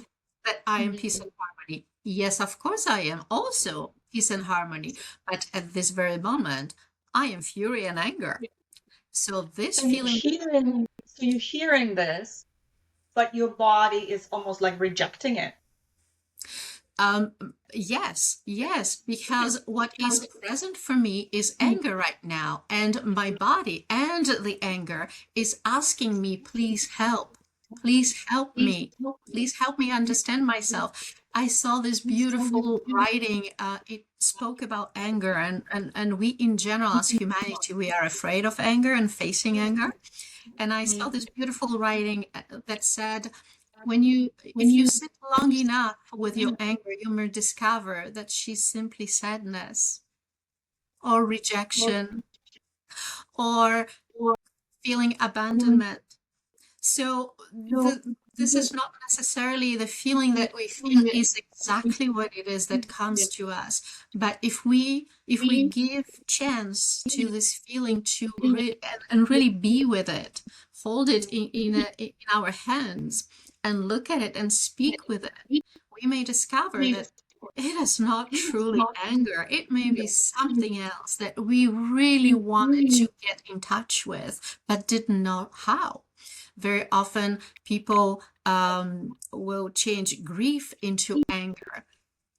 that I am peace and harmony. Yes, of course I am also peace and harmony, but at this very moment, I am fury and anger. So this feeling, So you're hearing this, but your body is almost like rejecting it. yes, because what is present for me is anger right now, and my body and the anger is asking me, please help me, please help me understand myself. I saw this beautiful writing. It spoke about anger, and we in general as humanity, we are afraid of anger and facing anger. And I saw this beautiful writing that said, if you sit long enough with your anger, you may discover that she's simply sadness or rejection or feeling abandonment. So this is not necessarily the feeling that we feel is exactly what it is that comes to us. But if we give chance to this feeling to and really be with it, hold it in our hands and look at it and speak with it, we may discover that it is not truly anger. It may be something else that we really wanted to get in touch with, but didn't know how. Very often, people will change grief into anger,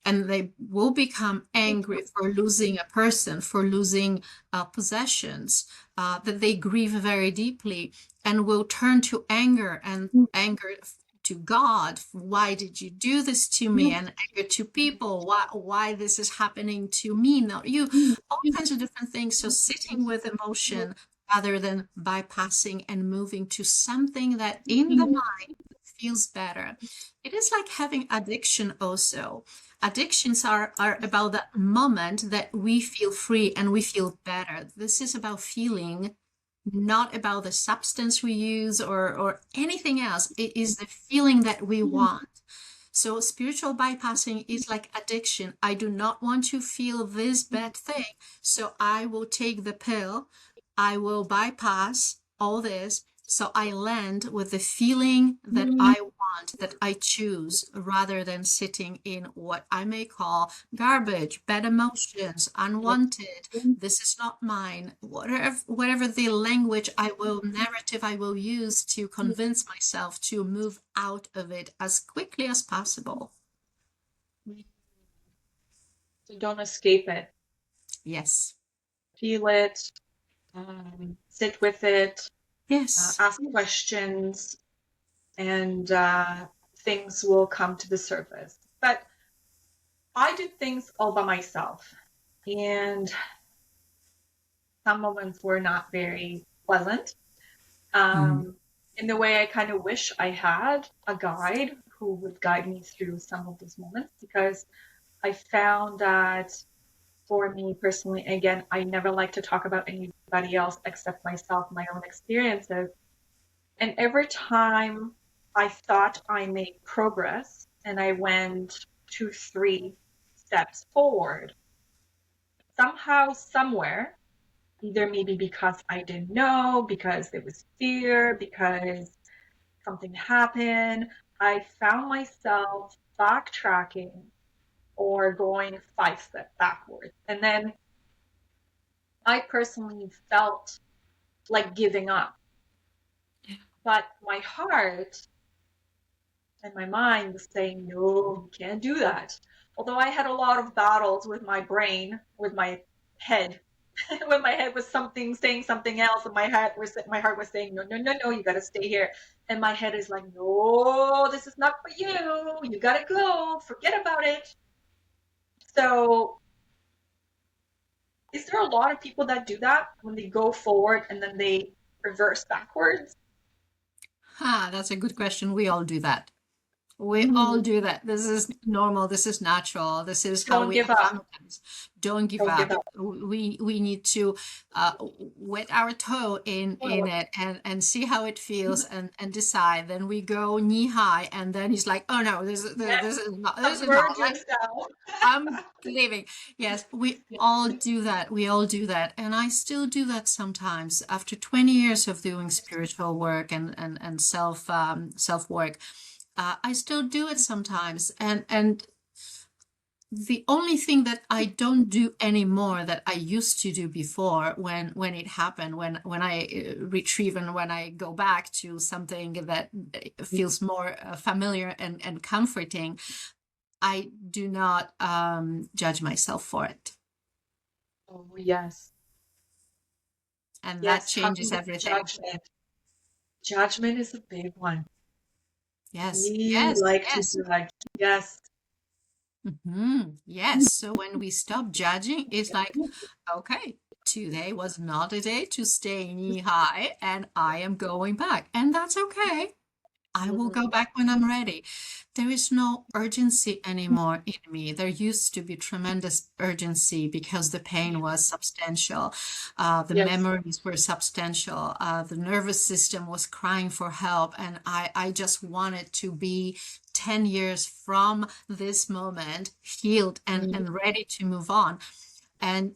and they will become angry for losing a person, for losing possessions that they grieve very deeply, and will turn to anger, and anger to God. Why did you do this to me? And anger to people. Why this is happening to me, not you? All kinds of different things. So sitting with emotion rather than bypassing and moving to something that in the mind feels better. It is like having addiction also. Addictions are about that moment that we feel free and we feel better. This is about feeling, not about the substance we use or anything else. It is the feeling that we want. So spiritual bypassing is like addiction. I do not want to feel this bad thing, so I will take the pill. I will bypass all this, so I land with the feeling that I want, that I choose, rather than sitting in what I may call garbage, bad emotions, unwanted, this is not mine, whatever the narrative I will use to convince myself to move out of it as quickly as possible. So don't escape it. Yes. Feel it, sit with it, Yes. ask questions, and things will come to the surface. But I did things all by myself, and some moments were not very pleasant. In the way I kind of wish I had a guide who would guide me through some of those moments, because I found that for me personally, again, I never like to talk about anybody else except myself, my own experiences. And every time I thought I made progress and I went 2, 3 steps forward, somehow, somewhere, either maybe because I didn't know, because there was fear, because something happened, I found myself backtracking or going 5 steps backwards. And then I personally felt like giving up. But my heart and my mind was saying, no, you can't do that. Although I had a lot of battles with my brain, with my head, when my head was saying something else, and my heart was saying, no, no, no, no, you got to stay here. And my head is like, no, this is not for you. You got to go. Forget about it. So is there a lot of people that do that when they go forward and then they reverse backwards? That's a good question. We all do that. We all do that. This is normal. This is natural. This is how we acclimatize. Don't give up. We need to wet our toe in it and see how it feels and decide. Then we go knee high, and then he's like, oh no, this is not like, I'm leaving. Yes, we all do that. We all do that. And I still do that sometimes after 20 years of doing spiritual work and self work. I still do it sometimes, and the only thing that I don't do anymore that I used to do before, when it happened, when I retrieve and when I go back to something that feels more familiar and comforting, I do not judge myself for it. Oh yes, and that changes everything. Judgment is a big one. Yes. Yes. Yes. So when we stop judging, it's like, okay, today was not a day to stay knee high, and I am going back, and that's okay. I will go back when I'm ready. There is no urgency anymore in me. There used to be tremendous urgency because the pain was substantial. The memories were substantial. The nervous system was crying for help. And I just wanted to be 10 years from this moment, healed and ready to move on. And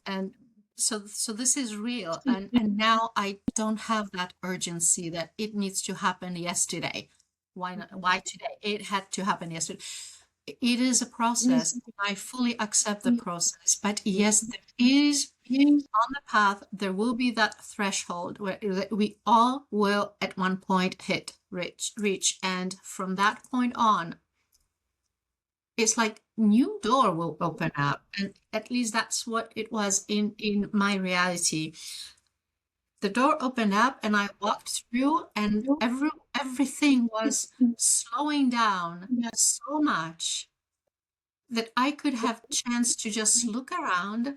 so this is real. And now I don't have that urgency that it needs to happen yesterday. Why not? Why today? It had to happen yesterday. it is a process. I fully accept the process. But yes, there is on the path, there will be that threshold where we all will at one point reach. And from that point on, it's like new door will open up. And at least that's what it was in my reality. The door opened up and I walked through, and everything was slowing down so much that I could have chance to just look around.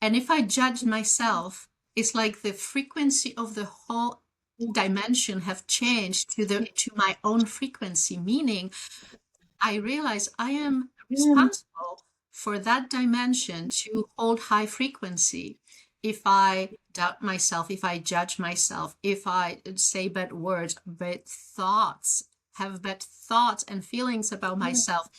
And if I judged myself, it's like the frequency of the whole dimension have changed to my own frequency, meaning I realize I am responsible for that dimension to hold high frequency. If I doubt myself, if I judge myself, if I say bad words, bad thoughts, have bad thoughts and feelings about myself,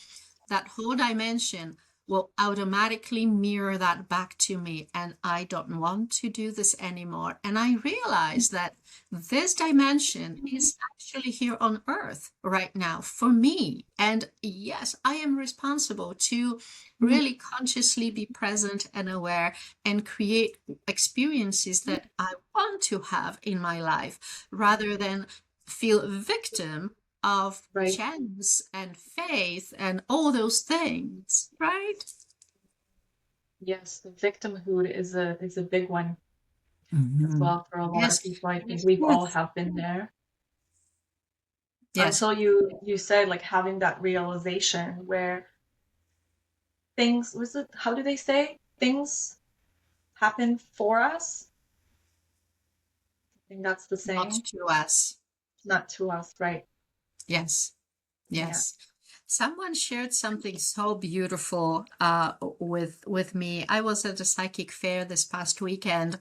that whole dimension will automatically mirror that back to me. And I don't want to do this anymore. And I realize that this dimension is actually here on Earth right now for me. And yes, I am responsible to really consciously be present and aware and create experiences that I want to have in my life, rather than feel a victim of chance and faith and all those things, right? Yes, the victimhood is a big one as well for a lot of people. I think we've all have been there. Until you said, like, having that realization where things, how do they say? Things happen for us. I think that's the saying. Not to us. Not to us, right? Yes. Someone shared something so beautiful with me. I was at a psychic fair this past weekend,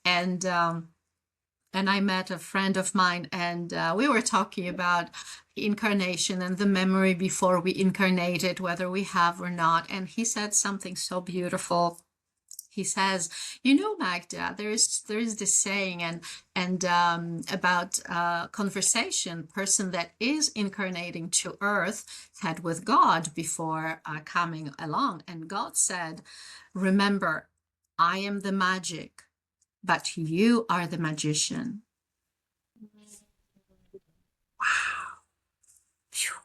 and I met a friend of mine, and we were talking about incarnation and the memory before we incarnated, whether we have or not. And he said something so beautiful. He says, you know, Magda, there is this saying and about conversation person that is incarnating to Earth had with God before coming along. And God said, remember, I am the magic, but you are the magician.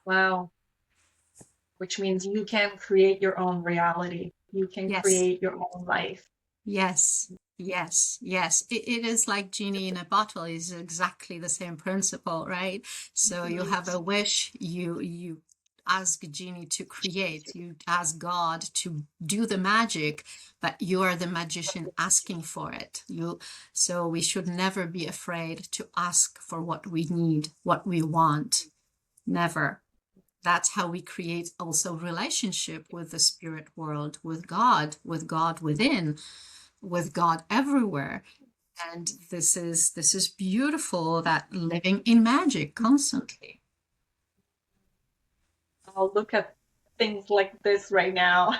Wow. Which means you can create your own reality. You can create your own life. Yes. It is like genie in a bottle, is exactly the same principle, right? So you have a wish, you ask genie to create, you ask God to do the magic, but you are the magician asking for it. So we should never be afraid to ask for what we need, what we want. Never. That's how we create also relationship with the spirit world, with God within, with God everywhere. And this is beautiful, that living in magic constantly. I'll look at things like this right now.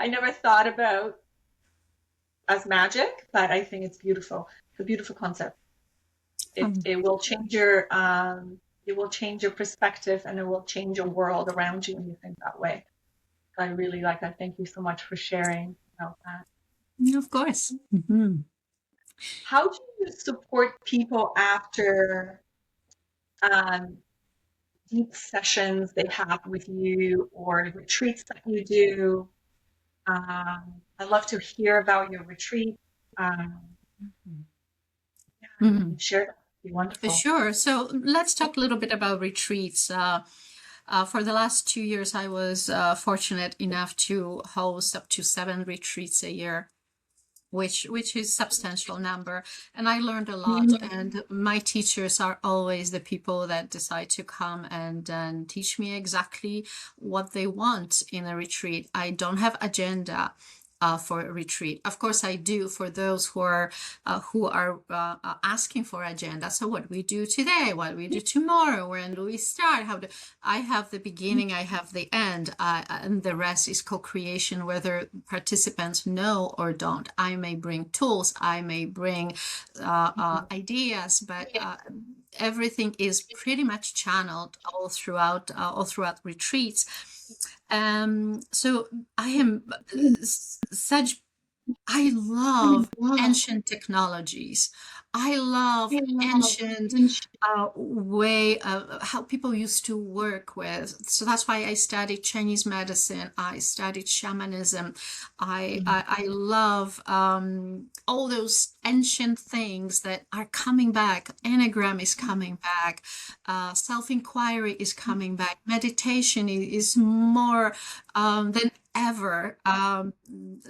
I never thought about as magic, but I think it's beautiful. It's a beautiful concept. It will change your it will change your perspective, and it will change your world around you when you think that way. I really like that. Thank you so much for sharing about that. Of course. How do you support people after deep sessions they have with you, or retreats that you do? I'd love to hear about your retreat. Share that. Be wonderful. Sure. So let's talk a little bit about retreats. For the last 2 years, I was fortunate enough to host up to 7 retreats a year, which is substantial number. And I learned a lot. And my teachers are always the people that decide to come and teach me exactly what they want in a retreat. I don't have agenda for a retreat. Of course, I do for those who are asking for agenda. So what we do today, what we do tomorrow, when do we start? I have the beginning, I have the end, and the rest is co-creation, whether participants know or don't. I may bring tools, I may bring ideas, but everything is pretty much channeled all throughout retreats. So I am such, I love ancient technologies. I love ancient way of how people used to work with. So that's why I studied Chinese medicine. I studied shamanism. I love all those ancient things that are coming back. Enneagram is coming back. Self-inquiry is coming back. Meditation is more than ever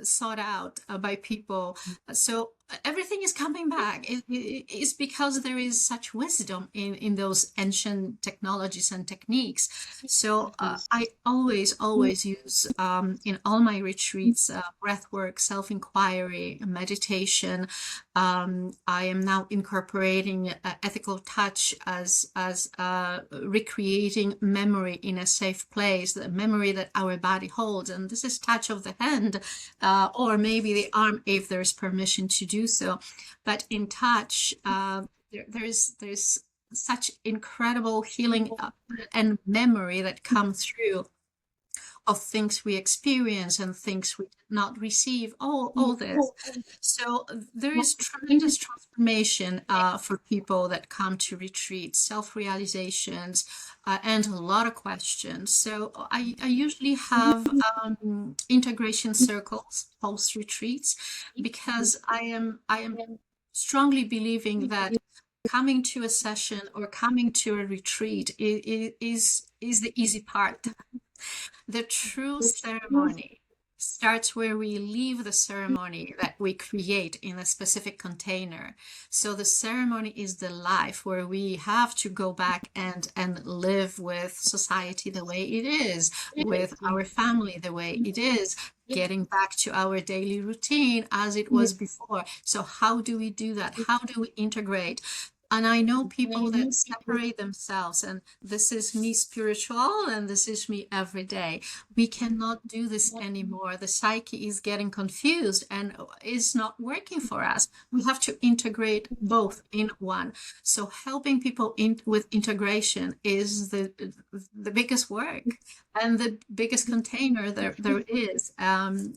sought out by people. So everything is coming back. It's because there is such wisdom in those ancient technologies and techniques. So I always use in all my retreats breath work, self-inquiry, meditation. I am now incorporating ethical touch as recreating memory in a safe place, the memory that our body holds. And this is touch of the hand or maybe the arm if there's permission to do so. But in touch, there's such incredible healing and memory that come through of things we experience and things we did not receive, all this. So there is tremendous transformation for people that come to retreat, self-realizations, and a lot of questions. So I usually have integration circles post-retreats because I am strongly believing that coming to a session or coming to a retreat is the easy part. The true ceremony starts where we leave the ceremony that we create in a specific container. So the ceremony is the life where we have to go back and live with society the way it is, with our family the way it is, getting back to our daily routine as it was before. So how do we do that? How do we integrate? And I know people that separate themselves, and this is me spiritual, and this is me every day. We cannot do this anymore. The psyche is getting confused and is not working for us. We have to integrate both in one. So helping people with integration is the biggest work and the biggest container there is.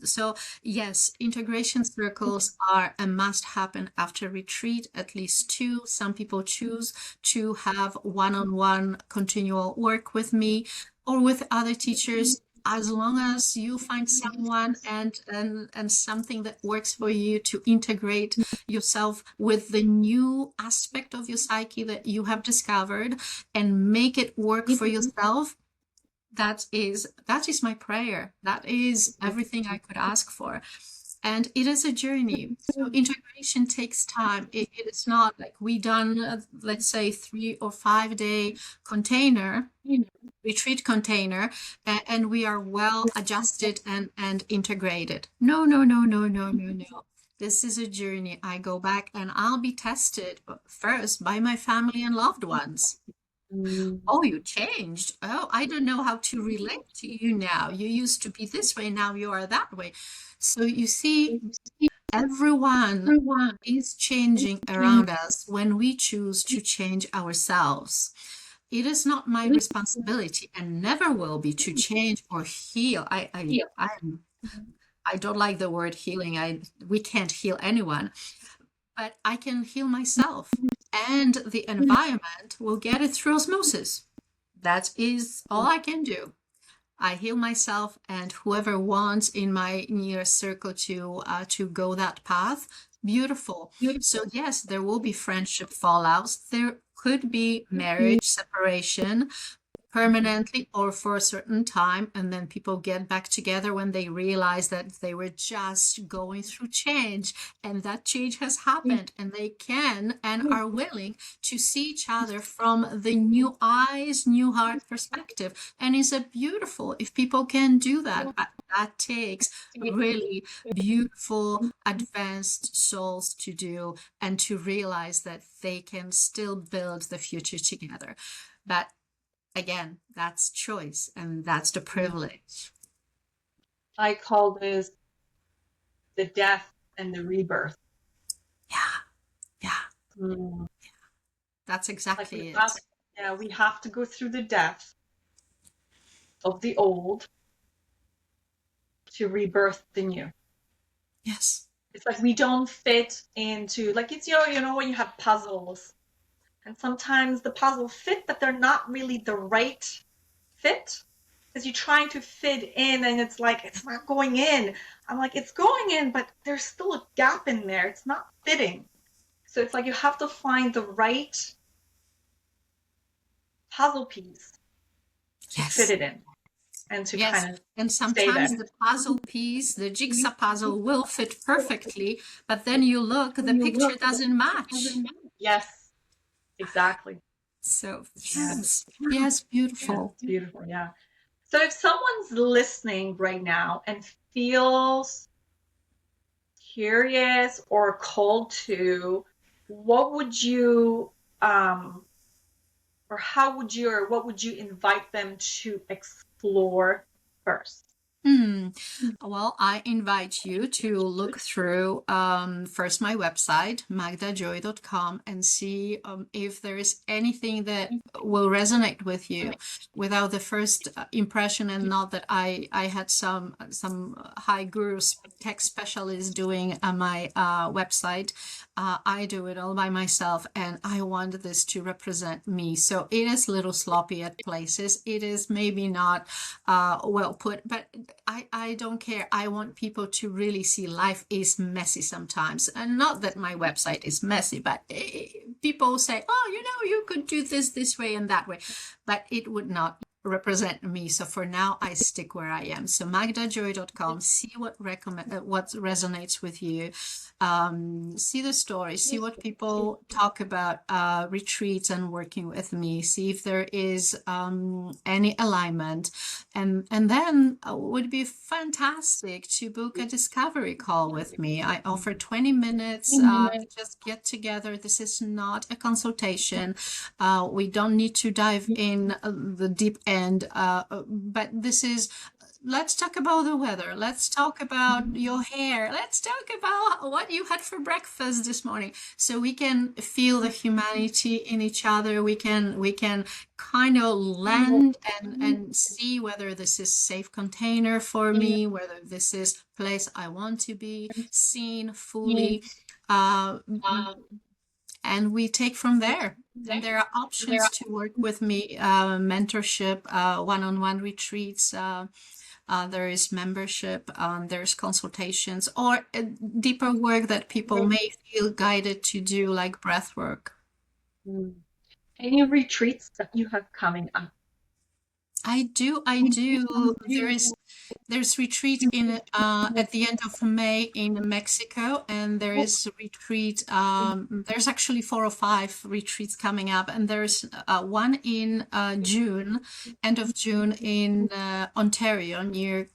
So yes, integration circles are a must happen after retreat, at least 2. Some people choose to have one-on-one continual work with me or with other teachers. As long as you find someone and something that works for you to integrate yourself with the new aspect of your psyche that you have discovered and make it work for yourself, that is my prayer. That is everything I could ask for. And it is a journey. So integration takes time. It is not like we done, let's say, 3 or 5 day container, retreat container, and we are well adjusted and integrated. No. This is a journey. I go back and I'll be tested first by my family and loved ones. Oh, you changed. Oh, I don't know how to relate to you now. You used to be this way, now you are that way. So you see, everyone is changing around us when we choose to change ourselves. It is not my responsibility and never will be to change or heal. I don't like the word healing. We can't heal anyone, but I can heal myself. And the environment will get it through osmosis. That is all I can do. I heal myself, and whoever wants in my near circle to go that path, beautiful. So yes, there will be friendship fallouts. There could be marriage separation permanently or for a certain time, and then people get back together when they realize that they were just going through change and that change has happened, and they can and are willing to see each other from the new eyes, new heart perspective. And it's a beautiful if people can do that. That takes really beautiful advanced souls to do, and to realize that they can still build the future together. But again, that's choice, and that's the privilege. I call this the death and the rebirth. Yeah. That's exactly it. We have to go through the death of the old to rebirth the new. Yes. It's like we don't fit into, like, it's, you know, when you have puzzles, and sometimes the puzzle fit, but they're not really the right fit, because you're trying to fit in and it's like, it's not going in. I'm like, it's going in, but there's still a gap in there. It's not fitting. So it's like you have to find the right puzzle piece to fit Yes. it in and to Yes. kind of And stay sometimes there. the puzzle piece, the jigsaw puzzle will fit perfectly, but then you look, the picture doesn't match. Yes, exactly. So, Yeah. yes, yes, Yeah, beautiful. it's beautiful. Yeah. So if someone's listening right now and feels curious or called to, what would you or how would you, or what would you invite them to explore first? Well, I invite you to look through first my website, magdajoy.com, and see if there is anything that will resonate with you without the first impression, and not that I had some high gurus, tech specialists doing my website. I do it all by myself, and I want this to represent me. So it is a little sloppy at places. It is maybe not well put, but I don't care. I want people to really see life is messy sometimes. And not that my website is messy, but people say, oh, you know, you could do this way and that way. But it would not represent me. So for now, I stick where I am. So magdajoy.com, see what resonates with you. See the story, see what people talk about retreats and working with me, see if there is any alignment, and then it would be fantastic to book a discovery call with me. I offer 20 minutes to just get together. This is not a consultation. We don't need to dive in the deep end, but this is, let's talk about the weather. Let's talk about your hair. Let's talk about what you had for breakfast this morning. So we can feel the humanity in each other. We can kind of land and see whether this is safe container for me, whether this is place I want to be seen fully. And we take from there. And there are options to work with me, mentorship, one-on-one retreats, there is membership, there's consultations, or deeper work that people may feel guided to do, like breath work. Any retreats that you have coming up? I do. There's retreat in at the end of May in Mexico, and there is a retreat. There's actually 4 or 5 retreats coming up, and there's one in June, end of June in Ontario, near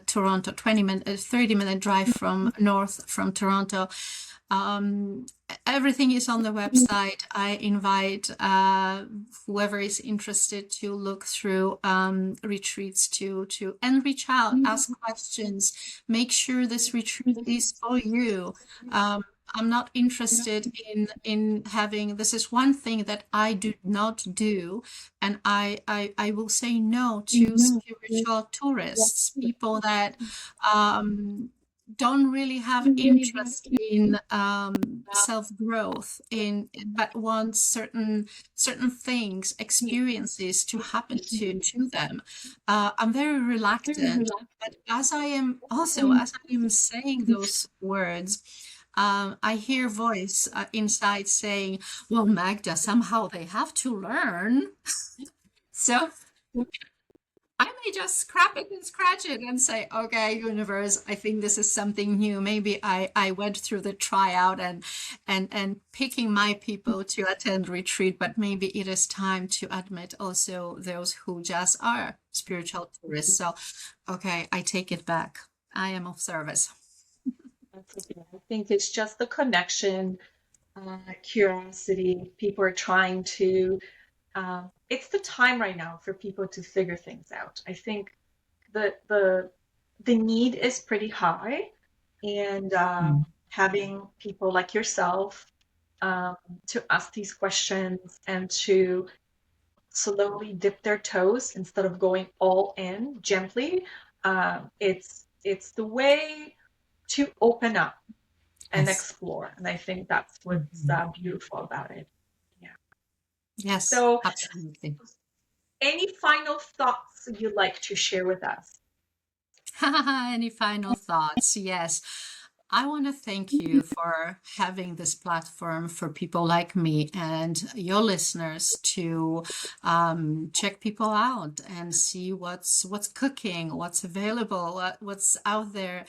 Toronto, 30-minute drive from Toronto. Everything is on the website. I invite whoever is interested to look through retreats to and reach out, ask questions, make sure this retreat is for you. I'm not interested in having, this is one thing that I do not do, and I will say no to spiritual tourists, people that don't really have interest in self-growth, but want certain things, experiences to happen to them. I'm very reluctant, but as I am saying those words, I hear a voice inside saying, well, Magda, somehow they have to learn. So I may just scrap it and scratch it and say, okay, universe, I think this is something new. Maybe I went through the tryout and picking my people to attend retreat, but maybe it is time to admit also those who just are spiritual tourists. So, okay, I take it back. I am of service. That's okay. I think it's just the connection, curiosity. People are trying to, it's the time right now for people to figure things out. I think the need is pretty high, and having people like yourself to ask these questions and to slowly dip their toes instead of going all in gently. It's the way to open up and Yes. explore. And I think that's what's beautiful about it. Yeah. Yes, So, absolutely. any final thoughts you'd like to share with us? Any final thoughts? Yes. I want to thank you for having this platform for people like me and your listeners to check people out and see what's cooking, what's available, what's out there.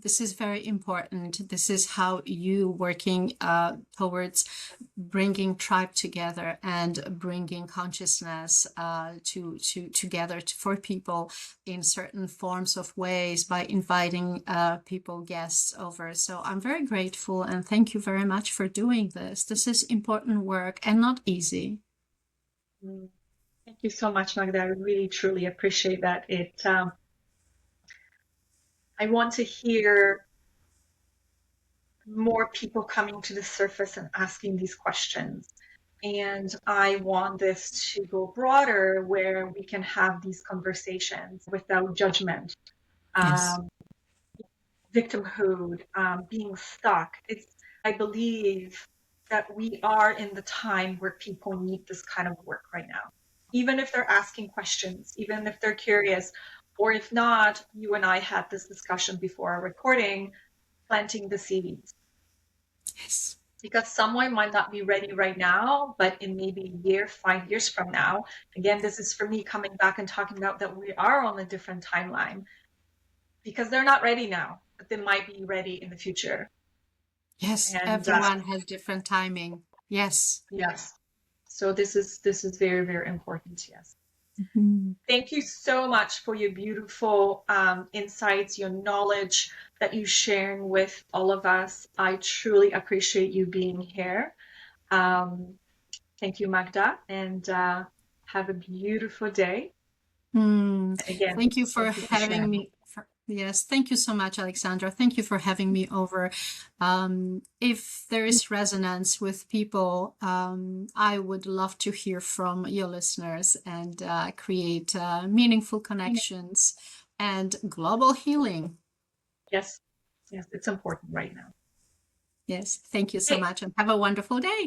This is very important. This is how you working towards bringing tribe together and bringing consciousness together for people in certain forms of ways by inviting people, guests over. So I'm very grateful and thank you very much for doing this. This is important work and not easy. Thank you so much, Magda. I really, truly appreciate that. I want to hear more people coming to the surface and asking these questions. And I want this to go broader where we can have these conversations without judgment. Yes. Victimhood, being stuck. I believe that we are in the time where people need this kind of work right now. Even if they're asking questions, even if they're curious, or if not, you and I had this discussion before our recording, planting the seeds. Yes. Because someone might not be ready right now, but in maybe a year, 5 years from now, again, this is for me coming back and talking about that we are on a different timeline because they're not ready now, but they might be ready in the future. Yes, And everyone has different timing. Yes. yes, so this is very, very important. Yes. Mm-hmm. Thank you so much for your beautiful insights, your knowledge that you sharing with all of us. I truly appreciate you being here. Thank you, Magda, and have a beautiful day. Again, Thank you for having sharing. me. Yes, thank you so much, Alexandra. Thank you for having me over. If there is resonance with people, I would love to hear from your listeners and create meaningful connections and global healing. Yes, yes, it's important right now. Yes, thank you so much and have a wonderful day.